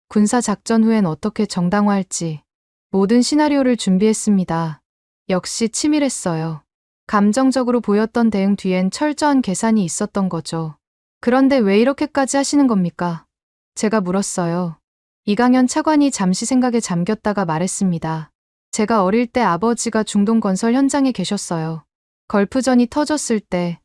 군사작전 후엔 어떻게 정당화할지 모든 시나리오를 준비했습니다. 역시 치밀했어요. 감정적으로 보였던 대응 뒤엔 철저한 계산이 있었던 거죠. 그런데 왜 이렇게까지 하시는 겁니까? 제가 물었어요. 이강현 차관이 잠시 생각에 잠겼다가 말했습니다. 제가 어릴 때 아버지가 중동 건설 현장에 계셨어요. 걸프전이 터졌을 때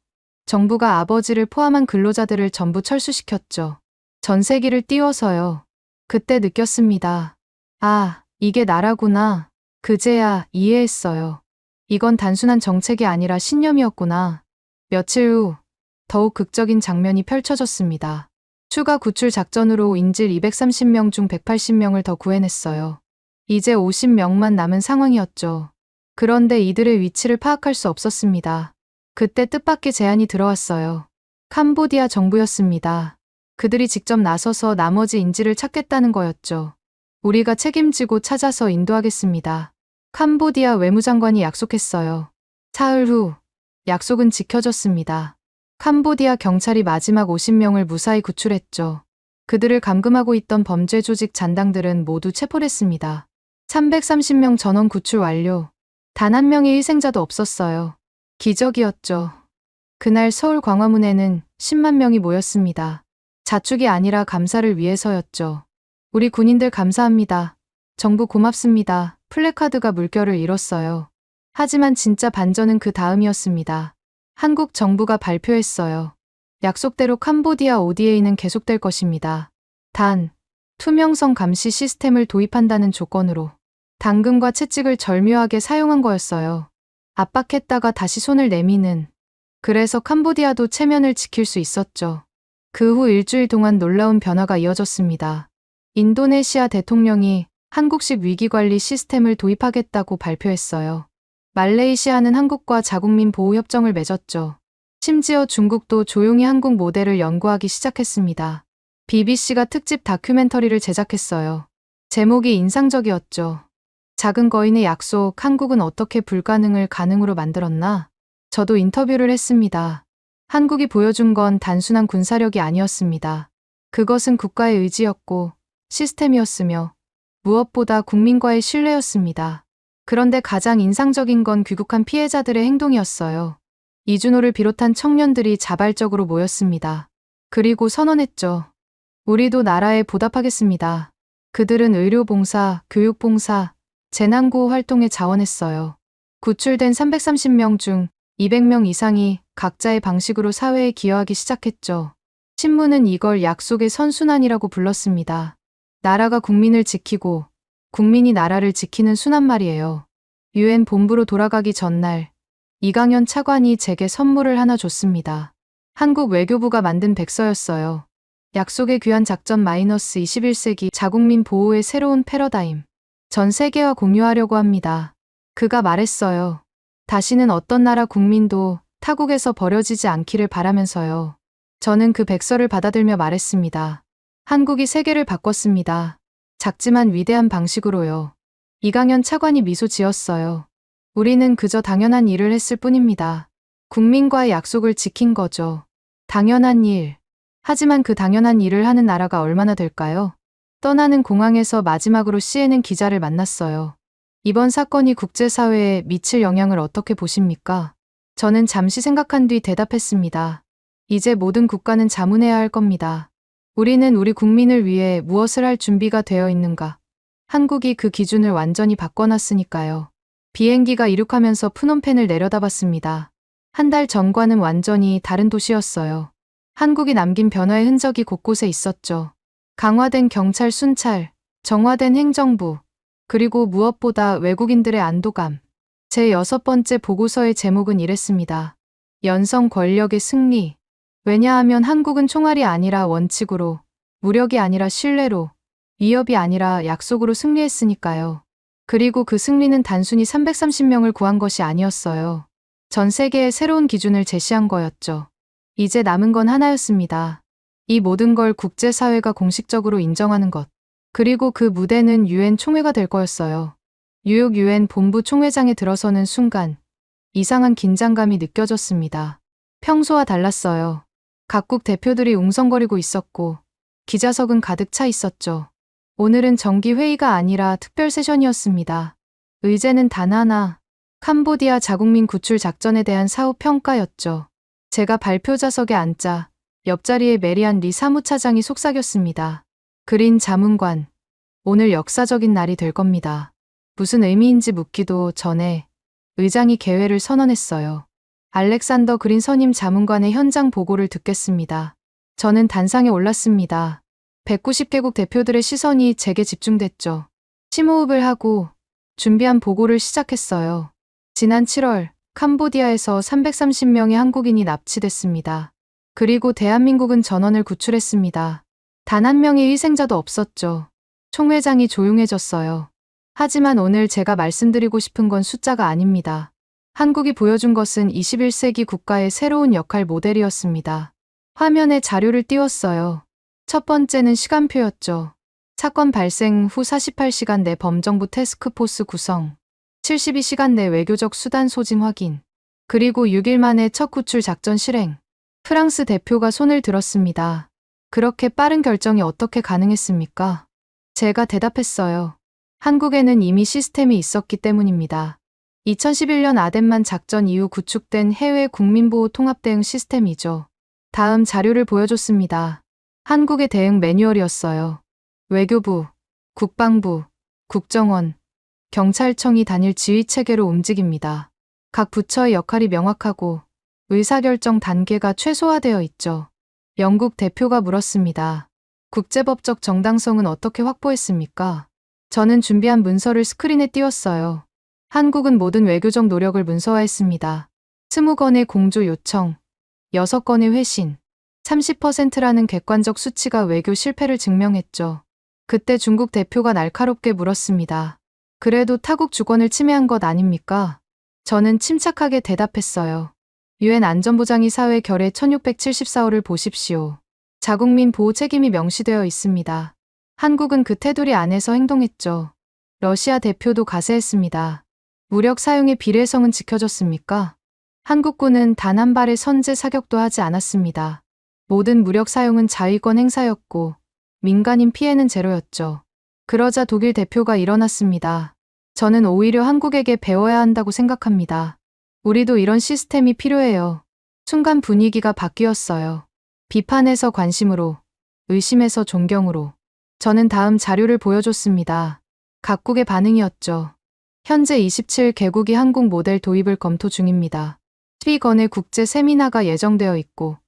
정부가 아버지를 포함한 근로자들을 전부 철수시켰죠. 전세기를 띄워서요. 그때 느꼈습니다. 아, 이게 나라구나. 그제야 이해했어요. 이건 단순한 정책이 아니라 신념이었구나. 며칠 후 더욱 극적인 장면이 펼쳐졌습니다. 추가 구출 작전으로 인질 230명 중 180명을 더 구해냈어요. 이제 50명만 남은 상황이었죠. 그런데 이들의 위치를 파악할 수 없었습니다. 그때 뜻밖의 제안이 들어왔어요. 캄보디아 정부였습니다. 그들이 직접 나서서 나머지 인질을 찾겠다는 거였죠. 우리가 책임지고 찾아서 인도하겠습니다. 캄보디아 외무장관이 약속했어요. 사흘 후 약속은 지켜졌습니다. 캄보디아 경찰이 마지막 50명을 무사히 구출했죠. 그들을 감금하고 있던 범죄 조직 잔당들은 모두 체포됐습니다. 330명 전원 구출 완료. 단 한 명의 희생자도 없었어요. 기적이었죠. 그날 서울 광화문에는 10만 명이 모였습니다. 자축이 아니라 감사를 위해서였죠. 우리 군인들 감사합니다. 정부 고맙습니다. 플래카드가 물결을 잃었어요. 하지만 진짜 반전은 그 다음이었습니다. 한국 정부가 발표했어요. 약속대로 캄보디아 ODA는 계속될 것입니다. 단, 투명성 감시 시스템을 도입한다는 조건으로 당근과 채찍을 절묘하게 사용한 거였어요. 압박했다가 다시 손을 내미는. 그래서 캄보디아도 체면을 지킬 수 있었죠. 그 후 일주일 동안 놀라운 변화가 이어졌습니다. 인도네시아 대통령이 한국식 위기관리 시스템을 도입하겠다고 발표했어요. 말레이시아는 한국과 자국민 보호협정을 맺었죠. 심지어 중국도 조용히 한국 모델을 연구하기 시작했습니다. BBC가 특집 다큐멘터리를 제작했어요. 제목이 인상적이었죠. 작은 거인의 약속, 한국은 어떻게 불가능을 가능으로 만들었나? 저도 인터뷰를 했습니다. 한국이 보여준 건 단순한 군사력이 아니었습니다. 그것은 국가의 의지였고 시스템이었으며 무엇보다 국민과의 신뢰였습니다. 그런데 가장 인상적인 건 귀국한 피해자들의 행동이었어요. 이준호를 비롯한 청년들이 자발적으로 모였습니다. 그리고 선언했죠. 우리도 나라에 보답하겠습니다. 그들은 의료봉사, 교육봉사, 재난구호 활동에 자원했어요. 구출된 330명 중 200명 이상이 각자의 방식으로 사회에 기여하기 시작했죠. 신문은 이걸 약속의 선순환이라고 불렀습니다. 나라가 국민을 지키고 국민이 나라를 지키는 순환 말이에요. UN 본부로 돌아가기 전날 이강현 차관이 제게 선물을 하나 줬습니다. 한국 외교부가 만든 백서였어요. 약속의 귀환 작전 -21세기 자국민 보호의 새로운 패러다임. 전 세계와 공유하려고 합니다. 그가 말했어요. 다시는 어떤 나라 국민도 타국에서 버려지지 않기를 바라면서요. 저는 그 백서를 받아들며 말했습니다. 한국이 세계를 바꿨습니다. 작지만 위대한 방식으로요. 이강현 차관이 미소 지었어요. 우리는 그저 당연한 일을 했을 뿐입니다. 국민과의 약속을 지킨 거죠. 당연한 일. 하지만 그 당연한 일을 하는 나라가 얼마나 될까요? 떠나는 공항에서 마지막으로 CNN 기자를 만났어요. 이번 사건이 국제사회에 미칠 영향을 어떻게 보십니까? 저는 잠시 생각한 뒤 대답했습니다. 이제 모든 국가는 자문해야 할 겁니다. 우리는 우리 국민을 위해 무엇을 할 준비가 되어 있는가? 한국이 그 기준을 완전히 바꿔놨으니까요. 비행기가 이륙하면서 프놈펜을 내려다봤습니다. 한 달 전과는 완전히 다른 도시였어요. 한국이 남긴 변화의 흔적이 곳곳에 있었죠. 강화된 경찰 순찰, 정화된 행정부, 그리고 무엇보다 외국인들의 안도감. 제 6번째 보고서의 제목은 이랬습니다. 연성 권력의 승리. 왜냐하면 한국은 총알이 아니라 원칙으로, 무력이 아니라 신뢰로, 위협이 아니라 약속으로 승리했으니까요. 그리고 그 승리는 단순히 330명을 구한 것이 아니었어요. 전 세계의 새로운 기준을 제시한 거였죠. 이제 남은 건 하나였습니다. 이 모든 걸 국제사회가 공식적으로 인정하는 것. 그리고 그 무대는 UN 총회가 될 거였어요. 뉴욕 UN 본부 총회장에 들어서는 순간 이상한 긴장감이 느껴졌습니다. 평소와 달랐어요. 각국 대표들이 웅성거리고 있었고 기자석은 가득 차 있었죠. 오늘은 정기 회의가 아니라 특별 세션이었습니다. 의제는 단 하나. 캄보디아 자국민 구출 작전에 대한 사후 평가였죠. 제가 발표 자석에 앉자 옆자리에 메리안 리 사무차장이 속삭였습니다. 그린 자문관, 오늘 역사적인 날이 될 겁니다. 무슨 의미인지 묻기도 전에 의장이 개회를 선언했어요. 알렉산더 그린 선임 자문관의 현장 보고를 듣겠습니다. 저는 단상에 올랐습니다. 190개국 대표들의 시선이 제게 집중됐죠. 심호흡을 하고 준비한 보고를 시작했어요. 지난 7월 캄보디아에서 330명의 한국인이 납치됐습니다. 그리고 대한민국은 전원을 구출했습니다. 단 한 명의 희생자도 없었죠. 총회장이 조용해졌어요. 하지만 오늘 제가 말씀드리고 싶은 건 숫자가 아닙니다. 한국이 보여준 것은 21세기 국가의 새로운 역할 모델이었습니다. 화면에 자료를 띄웠어요. 첫 번째는 시간표였죠. 사건 발생 후 48시간 내 범정부 태스크포스 구성, 72시간 내 외교적 수단 소진 확인, 그리고 6일 만에 첫 구출 작전 실행. 프랑스 대표가 손을 들었습니다. 그렇게 빠른 결정이 어떻게 가능했습니까? 제가 대답했어요. 한국에는 이미 시스템이 있었기 때문입니다. 2011년 아덴만 작전 이후 구축된 해외 국민보호 통합대응 시스템이죠. 다음 자료를 보여줬습니다. 한국의 대응 매뉴얼이었어요. 외교부, 국방부, 국정원, 경찰청이 단일 지휘체계로 움직입니다. 각 부처의 역할이 명확하고 의사결정 단계가 최소화되어 있죠. 영국 대표가 물었습니다. 국제법적 정당성은 어떻게 확보했습니까? 저는 준비한 문서를 스크린에 띄웠어요. 한국은 모든 외교적 노력을 문서화했습니다. 20건의 공조 요청, 6건의 회신, 30%라는 객관적 수치가 외교 실패를 증명했죠. 그때 중국 대표가 날카롭게 물었습니다. 그래도 타국 주권을 침해한 것 아닙니까? 저는 침착하게 대답했어요. 유엔 안전보장이 사회 결의 1674호를 보십시오. 자국민 보호 책임이 명시되어 있습니다. 한국은 그 테두리 안에서 행동했죠. 러시아 대표도 가세했습니다. 무력 사용의 비례성은 지켜졌습니까? 한국군은 단 한 발의 선제 사격도 하지 않았습니다. 모든 무력 사용은 자위권 행사였고 민간인 피해는 제로였죠. 그러자 독일 대표가 일어났습니다. 저는 오히려 한국에게 배워야 한다고 생각합니다. 우리도 이런 시스템이 필요해요. 순간 분위기가 바뀌었어요. 비판에서 관심으로, 의심에서 존경으로. 저는 다음 자료를 보여줬습니다. 각국의 반응이었죠. 현재 27개국이 한국 모델 도입을 검토 중입니다. 12건의 국제 세미나가 예정되어 있고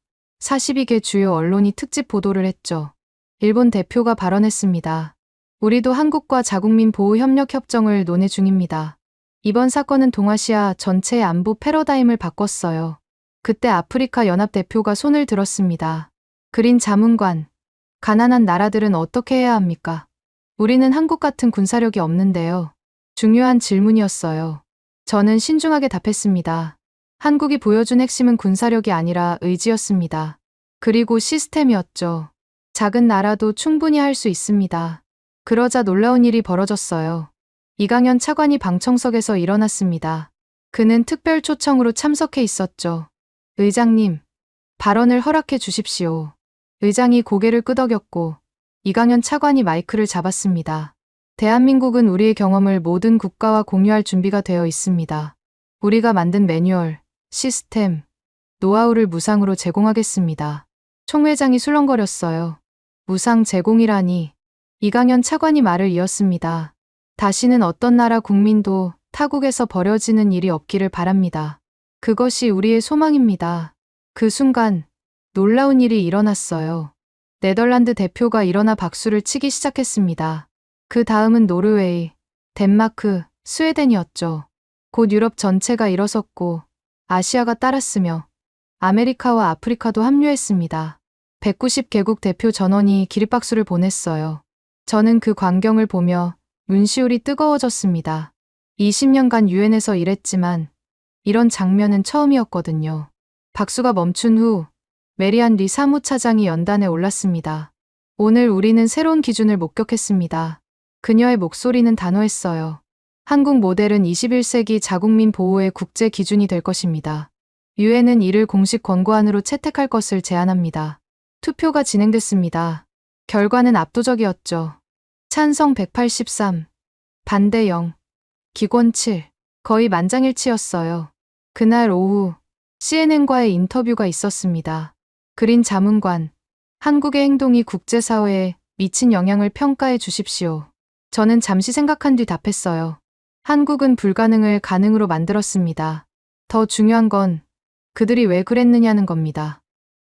42개 주요 언론이 특집 보도를 했죠. 일본 대표가 발언했습니다. 우리도 한국과 자국민 보호 협력 협정을 논의 중입니다. 이번 사건은 동아시아 전체의 안보 패러다임을 바꿨어요. 그때 아프리카 연합 대표가 손을 들었습니다. 그린 자문관, 가난한 나라들은 어떻게 해야 합니까? 우리는 한국 같은 군사력이 없는데요. 중요한 질문이었어요. 저는 신중하게 답했습니다. 한국이 보여준 핵심은 군사력이 아니라 의지였습니다. 그리고 시스템이었죠. 작은 나라도 충분히 할 수 있습니다. 그러자 놀라운 일이 벌어졌어요. 이강현 차관이 방청석에서 일어났습니다. 그는 특별 초청으로 참석해 있었죠. 의장님, 발언을 허락해 주십시오. 의장이 고개를 끄덕였고 이강현 차관이 마이크를 잡았습니다. 대한민국은 우리의 경험을 모든 국가와 공유할 준비가 되어 있습니다. 우리가 만든 매뉴얼, 시스템, 노하우를 무상으로 제공하겠습니다. 총회장이 술렁거렸어요. 무상 제공이라니. 이강현 차관이 말을 이었습니다. 다시는 어떤 나라 국민도 타국에서 버려지는 일이 없기를 바랍니다. 그것이 우리의 소망입니다. 그 순간 놀라운 일이 일어났어요. 네덜란드 대표가 일어나 박수를 치기 시작했습니다. 그 다음은 노르웨이, 덴마크, 스웨덴이었죠. 곧 유럽 전체가 일어섰고 아시아가 따랐으며 아메리카와 아프리카도 합류했습니다. 190개국 대표 전원이 기립박수를 보냈어요. 저는 그 광경을 보며 눈시울이 뜨거워졌습니다. 20년간 유엔에서 일했지만 이런 장면은 처음이었거든요. 박수가 멈춘 후 메리안 리 사무차장이 연단에 올랐습니다. 오늘 우리는 새로운 기준을 목격했습니다. 그녀의 목소리는 단호했어요. 한국 모델은 21세기 자국민 보호의 국제 기준이 될 것입니다. 유엔은 이를 공식 권고안으로 채택할 것을 제안합니다. 투표가 진행됐습니다. 결과는 압도적이었죠. 찬성 183, 반대 0, 기권 7. 거의 만장일치였어요. 그날 오후 CNN과의 인터뷰가 있었습니다. 그린 자문관, 한국의 행동이 국제사회에 미친 영향을 평가해 주십시오. 저는 잠시 생각한 뒤 답했어요. 한국은 불가능을 가능으로 만들었습니다. 더 중요한 건 그들이 왜 그랬느냐는 겁니다.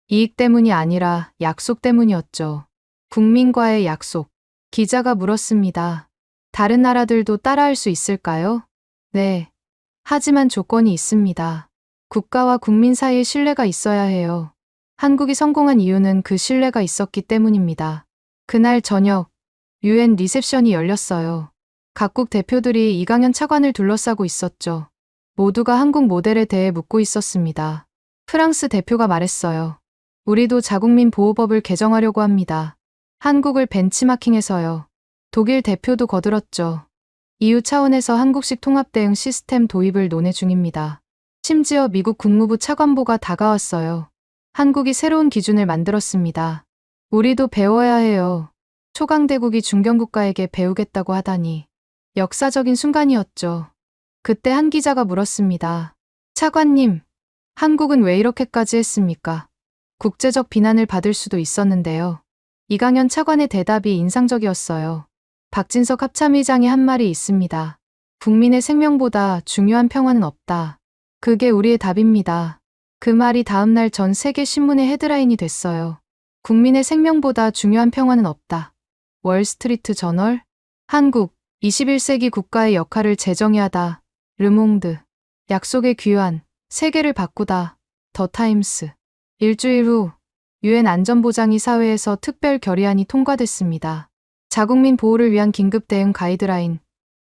이익 때문이 아니라 약속 때문이었죠. 국민과의 약속. 기자가 물었습니다. 다른 나라들도 따라할 수 있을까요? 네. 하지만 조건이 있습니다. 국가와 국민 사이에 신뢰가 있어야 해요. 한국이 성공한 이유는 그 신뢰가 있었기 때문입니다. 그날 저녁, UN 리셉션이 열렸어요. 각국 대표들이 이강연 차관을 둘러싸고 있었죠. 모두가 한국 모델에 대해 묻고 있었습니다. 프랑스 대표가 말했어요. 우리도 자국민 보호법을 개정하려고 합니다. 한국을 벤치마킹해서요. 독일 대표도 거들었죠. EU 차원에서 한국식 통합 대응 시스템 도입을 논의 중입니다. 심지어 미국 국무부 차관보가 다가왔어요. 한국이 새로운 기준을 만들었습니다. 우리도 배워야 해요. 초강대국이 중견국가에게 배우겠다고 하다니. 역사적인 순간이었죠. 그때 한 기자가 물었습니다. 차관님, 한국은 왜 이렇게까지 했습니까? 국제적 비난을 받을 수도 있었는데요. 이강연 차관의 대답이 인상적이었어요. 박진석 합참의장이 한 말이 있습니다. 국민의 생명보다 중요한 평화는 없다. 그게 우리의 답입니다. 그 말이 다음날 전 세계 신문의 헤드라인이 됐어요. 국민의 생명보다 중요한 평화는 없다. 월스트리트 저널, 한국, 21세기 국가의 역할을 재정해야 하다. 르몽드, 약속의 귀환, 세계를 바꾸다. 더 타임스. 일주일 후, UN 안전보장위 사회에서 특별 결의안이 통과됐습니다. 자국민 보호를 위한 긴급 대응 가이드라인,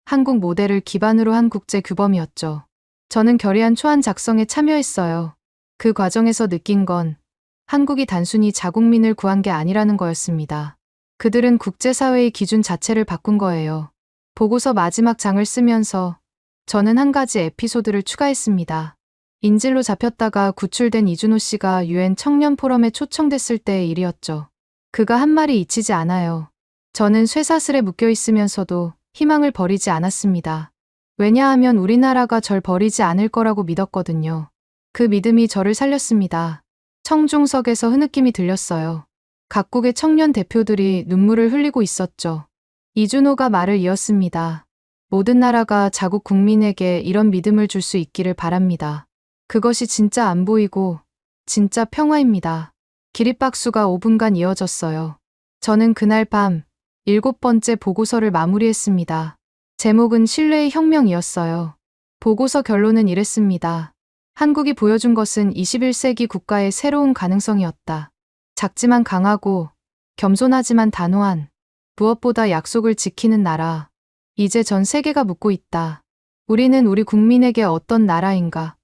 한국 모델을 기반으로 한 국제 규범이었죠. 저는 결의안 초안 작성에 참여했어요. 그 과정에서 느낀 건 한국이 단순히 자국민을 구한 게 아니라는 거였습니다. 그들은 국제사회의 기준 자체를 바꾼 거예요. 보고서 마지막 장을 쓰면서 저는 한 가지 에피소드를 추가했습니다. 인질로 잡혔다가 구출된 이준호 씨가 UN 청년 포럼에 초청됐을 때의 일이었죠. 그가 한 말이 잊히지 않아요. 저는 쇠사슬에 묶여 있으면서도 희망을 버리지 않았습니다. 왜냐하면 우리나라가 절 버리지 않을 거라고 믿었거든요. 그 믿음이 저를 살렸습니다. 청중석에서 흐느낌이 들렸어요. 각국의 청년 대표들이 눈물을 흘리고 있었죠. 이준호가 말을 이었습니다. 모든 나라가 자국 국민에게 이런 믿음을 줄 수 있기를 바랍니다. 그것이 진짜 안 보이고 진짜 평화입니다. 기립박수가 5분간 이어졌어요. 저는 그날 밤 7번째 보고서를 마무리했습니다. 제목은 신뢰의 혁명이었어요. 보고서 결론은 이랬습니다. 한국이 보여준 것은 21세기 국가의 새로운 가능성이었다. 작지만 강하고 겸손하지만 단호한, 무엇보다 약속을 지키는 나라. 이제 전 세계가 묻고 있다. 우리는 우리 국민에게 어떤 나라인가?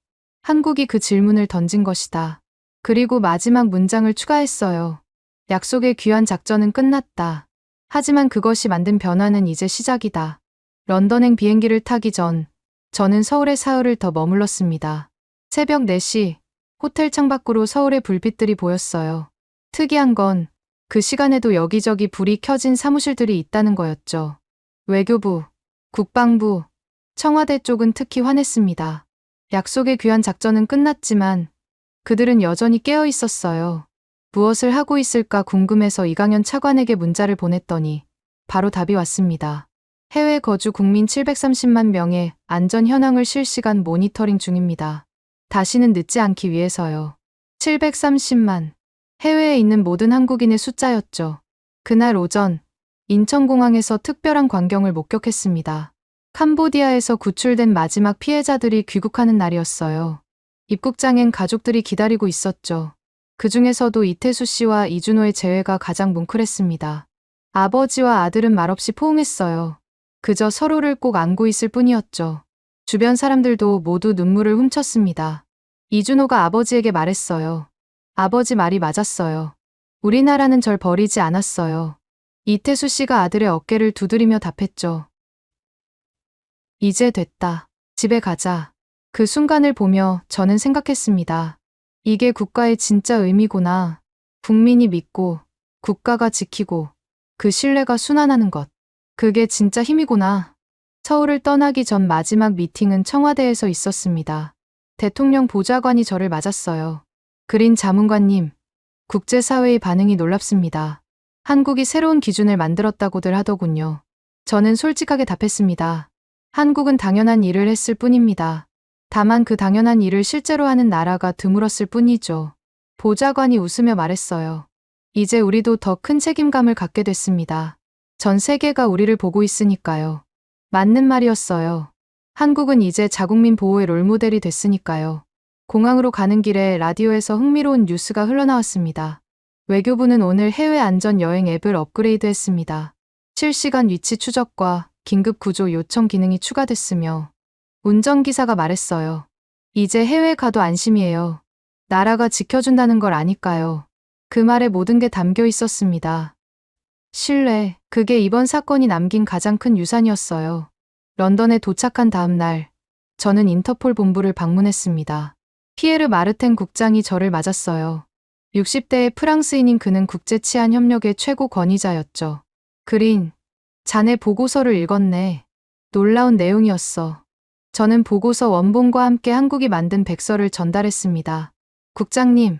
한국이 그 질문을 던진 것이다. 그리고 마지막 문장을 추가했어요. 약속의 귀환 작전은 끝났다. 하지만 그것이 만든 변화는 이제 시작이다. 런던행 비행기를 타기 전 저는 서울의 사흘을 더 머물렀습니다. 새벽 4시 호텔 창밖으로 서울의 불빛들이 보였어요. 특이한 건 그 시간에도 여기저기 불이 켜진 사무실들이 있다는 거였죠. 외교부, 국방부, 청와대 쪽은 특히 화냈습니다. 약속의 귀환 작전은 끝났지만 그들은 여전히 깨어 있었어요. 무엇을 하고 있을까 궁금해서 이강연 차관에게 문자를 보냈더니 바로 답이 왔습니다. 해외 거주 국민 730만 명의 안전 현황을 실시간 모니터링 중입니다. 다시는 늦지 않기 위해서요. 730만. 해외에 있는 모든 한국인의 숫자였죠. 그날 오전 인천공항에서 특별한 광경을 목격했습니다. 캄보디아에서 구출된 마지막 피해자들이 귀국하는 날이었어요. 입국장엔 가족들이 기다리고 있었죠. 그 중에서도 이태수 씨와 이준호의 재회가 가장 뭉클했습니다. 아버지와 아들은 말없이 포옹했어요. 그저 서로를 꼭 안고 있을 뿐이었죠. 주변 사람들도 모두 눈물을 훔쳤습니다. 이준호가 아버지에게 말했어요. 아버지 말이 맞았어요. 우리나라는 절 버리지 않았어요. 이태수 씨가 아들의 어깨를 두드리며 답했죠. 이제 됐다. 집에 가자. 그 순간을 보며 저는 생각했습니다. 이게 국가의 진짜 의미구나. 국민이 믿고, 국가가 지키고, 그 신뢰가 순환하는 것. 그게 진짜 힘이구나. 서울을 떠나기 전 마지막 미팅은 청와대에서 있었습니다. 대통령 보좌관이 저를 맞았어요. 그린 자문관님, 국제사회의 반응이 놀랍습니다. 한국이 새로운 기준을 만들었다고들 하더군요. 저는 솔직하게 답했습니다. 한국은 당연한 일을 했을 뿐입니다. 다만 그 당연한 일을 실제로 하는 나라가 드물었을 뿐이죠. 보좌관이 웃으며 말했어요. 이제 우리도 더 큰 책임감을 갖게 됐습니다. 전 세계가 우리를 보고 있으니까요. 맞는 말이었어요. 한국은 이제 자국민 보호의 롤모델이 됐으니까요. 공항으로 가는 길에 라디오에서 흥미로운 뉴스가 흘러나왔습니다. 외교부는 오늘 해외 안전 여행 앱을 업그레이드했습니다. 실시간 위치 추적과 긴급 구조 요청 기능이 추가됐으며 운전기사가 말했어요. 이제 해외 가도 안심이에요. 나라가 지켜준다는 걸 아니까요. 그 말에 모든 게 담겨 있었습니다. 신뢰, 그게 이번 사건이 남긴 가장 큰 유산이었어요. 런던에 도착한 다음 날, 저는 인터폴 본부를 방문했습니다. 피에르 마르텐 국장이 저를 맞았어요. 60대의 프랑스인인 그는 국제 치안 협력의 최고 권위자였죠. 그린, 자네 보고서를 읽었네. 놀라운 내용이었어. 저는 보고서 원본과 함께 한국이 만든 백서를 전달했습니다. 국장님,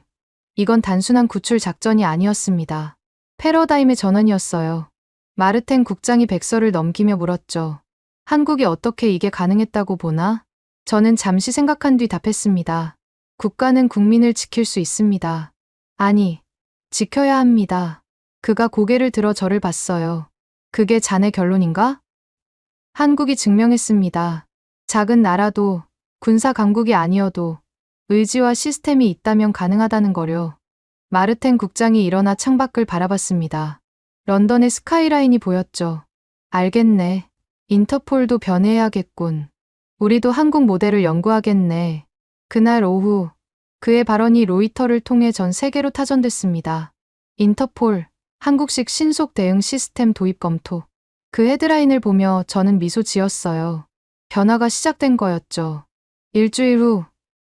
이건 단순한 구출 작전이 아니었습니다. 패러다임의 전환이었어요. 마르텐 국장이 백서를 넘기며 물었죠. 한국이 어떻게 이게 가능했다고 보나? 저는 잠시 생각한 뒤 답했습니다. 국가는 국민을 지킬 수 있습니다. 아니, 지켜야 합니다. 그가 고개를 들어 저를 봤어요. 그게 자네 결론인가? 한국이 증명했습니다. 작은 나라도 군사 강국이 아니어도 의지와 시스템이 있다면 가능하다는 거려. 마르텐 국장이 일어나 창밖을 바라봤습니다. 런던의 스카이라인이 보였죠. 알겠네. 인터폴도 변해야겠군. 우리도 한국 모델을 연구하겠네. 그날 오후 그의 발언이 로이터를 통해 전 세계로 타전됐습니다. 인터폴, 한국식 신속 대응 시스템 도입 검토. 그 헤드라인을 보며 저는 미소 지었어요. 변화가 시작된 거였죠. 일주일 후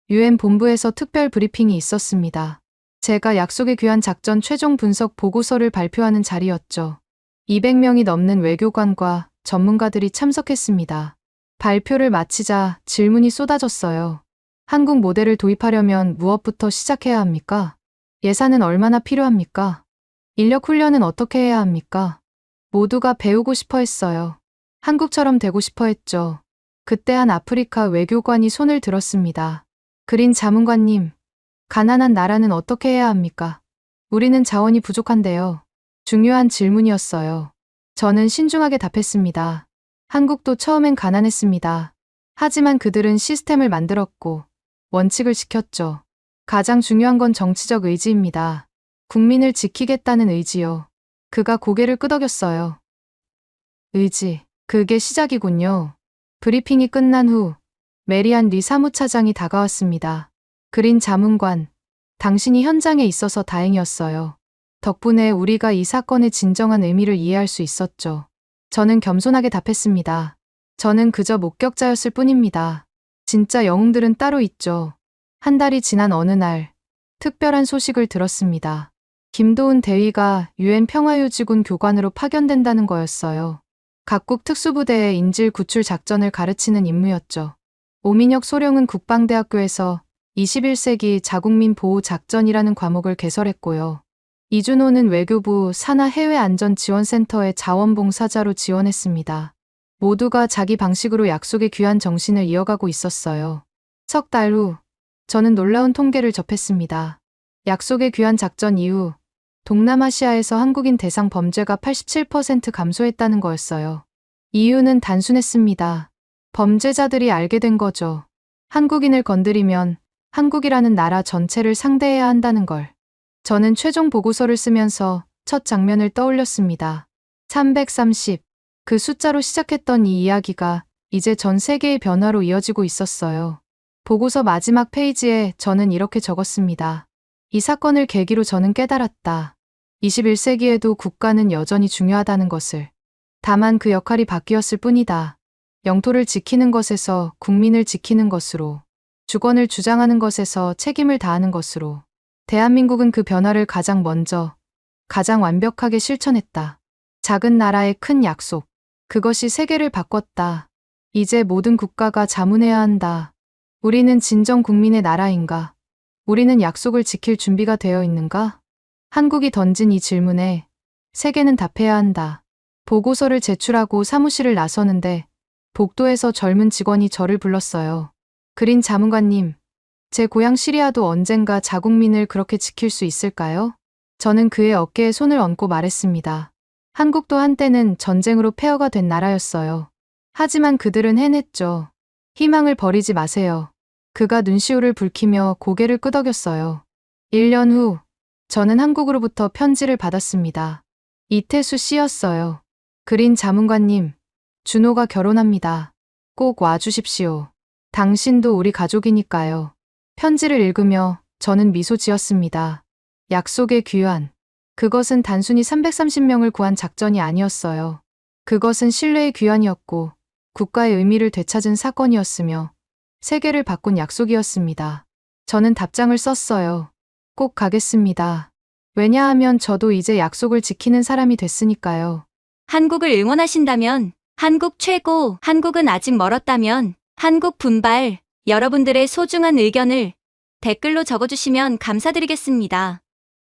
UN 본부에서 특별 브리핑이 있었습니다. 제가 약속에 귀한 작전 최종 분석 보고서를 발표하는 자리였죠. 200명이 넘는 외교관과 전문가들이 참석했습니다. 발표를 마치자 질문이 쏟아졌어요. 한국 모델을 도입하려면 무엇부터 시작해야 합니까? 예산은 얼마나 필요합니까? 인력 훈련은 어떻게 해야 합니까? 모두가 배우고 싶어 했어요. 한국처럼 되고 싶어 했죠. 그때 한 아프리카 외교관이 손을 들었습니다. 그린 자문관님, 가난한 나라는 어떻게 해야 합니까? 우리는 자원이 부족한데요. 중요한 질문이었어요. 저는 신중하게 답했습니다. 한국도 처음엔 가난했습니다. 하지만 그들은 시스템을 만들었고 원칙을 지켰죠. 가장 중요한 건 정치적 의지입니다. 국민을 지키겠다는 의지요. 그가 고개를 끄덕였어요. 의지, 그게 시작이군요. 브리핑이 끝난 후 메리안 리 사무차장이 다가왔습니다. 그린 자문관, 당신이 현장에 있어서 다행이었어요. 덕분에 우리가 이 사건의 진정한 의미를 이해할 수 있었죠. 저는 겸손하게 답했습니다. 저는 그저 목격자였을 뿐입니다. 진짜 영웅들은 따로 있죠. 한 달이 지난 어느 날, 특별한 소식을 들었습니다. 김도훈 대위가 UN 평화유지군 교관으로 파견된다는 거였어요. 각국 특수부대의 인질 구출 작전을 가르치는 임무였죠. 오민혁 소령은 국방대학교에서 21세기 자국민 보호 작전이라는 과목을 개설했고요. 이준호는 외교부 산하해외안전지원센터의 자원봉사자로 지원했습니다. 모두가 자기 방식으로 약속의 귀한 정신을 이어가고 있었어요. 석 달 후, 저는 놀라운 통계를 접했습니다. 약속의 귀한 작전 이후 동남아시아에서 한국인 대상 범죄가 87% 감소했다는 거였어요. 이유는 단순했습니다. 범죄자들이 알게 된 거죠. 한국인을 건드리면 한국이라는 나라 전체를 상대해야 한다는 걸. 저는 최종 보고서를 쓰면서 첫 장면을 떠올렸습니다. 330. 그 숫자로 시작했던 이 이야기가 이제 전 세계의 변화로 이어지고 있었어요. 보고서 마지막 페이지에 저는 이렇게 적었습니다. 이 사건을 계기로 저는 깨달았다. 21세기에도 국가는 여전히 중요하다는 것을. 다만 그 역할이 바뀌었을 뿐이다. 영토를 지키는 것에서 국민을 지키는 것으로, 주권을 주장하는 것에서 책임을 다하는 것으로. 대한민국은 그 변화를 가장 먼저, 가장 완벽하게 실천했다. 작은 나라의 큰 약속. 그것이 세계를 바꿨다. 이제 모든 국가가 자문해야 한다. 우리는 진정 국민의 나라인가? 우리는 약속을 지킬 준비가 되어 있는가? 한국이 던진 이 질문에 세계는 답해야 한다. 보고서를 제출하고 사무실을 나서는데 복도에서 젊은 직원이 저를 불렀어요. 그린 자문관님, 제 고향 시리아도 언젠가 자국민을 그렇게 지킬 수 있을까요? 저는 그의 어깨에 손을 얹고 말했습니다. 한국도 한때는 전쟁으로 폐허가 된 나라였어요. 하지만 그들은 해냈죠. 희망을 버리지 마세요. 그가 눈시울을 붉히며 고개를 끄덕였어요. 1년 후, 저는 한국으로부터 편지를 받았습니다. 이태수 씨였어요. 그린 자문관님, 준호가 결혼합니다. 꼭 와주십시오. 당신도 우리 가족이니까요. 편지를 읽으며 저는 미소 지었습니다. 약속의 귀환. 그것은 단순히 330명을 구한 작전이 아니었어요. 그것은 신뢰의 귀환이었고 국가의 의미를 되찾은 사건이었으며 세계를 바꾼 약속이었습니다. 저는 답장을 썼어요. 꼭 가겠습니다. 왜냐하면 저도 이제 약속을 지키는 사람이 됐으니까요. 한국을 응원하신다면, 한국 최고, 한국은 아직 멀었다면, 한국 분발, 여러분들의 소중한 의견을 댓글로 적어주시면 감사드리겠습니다.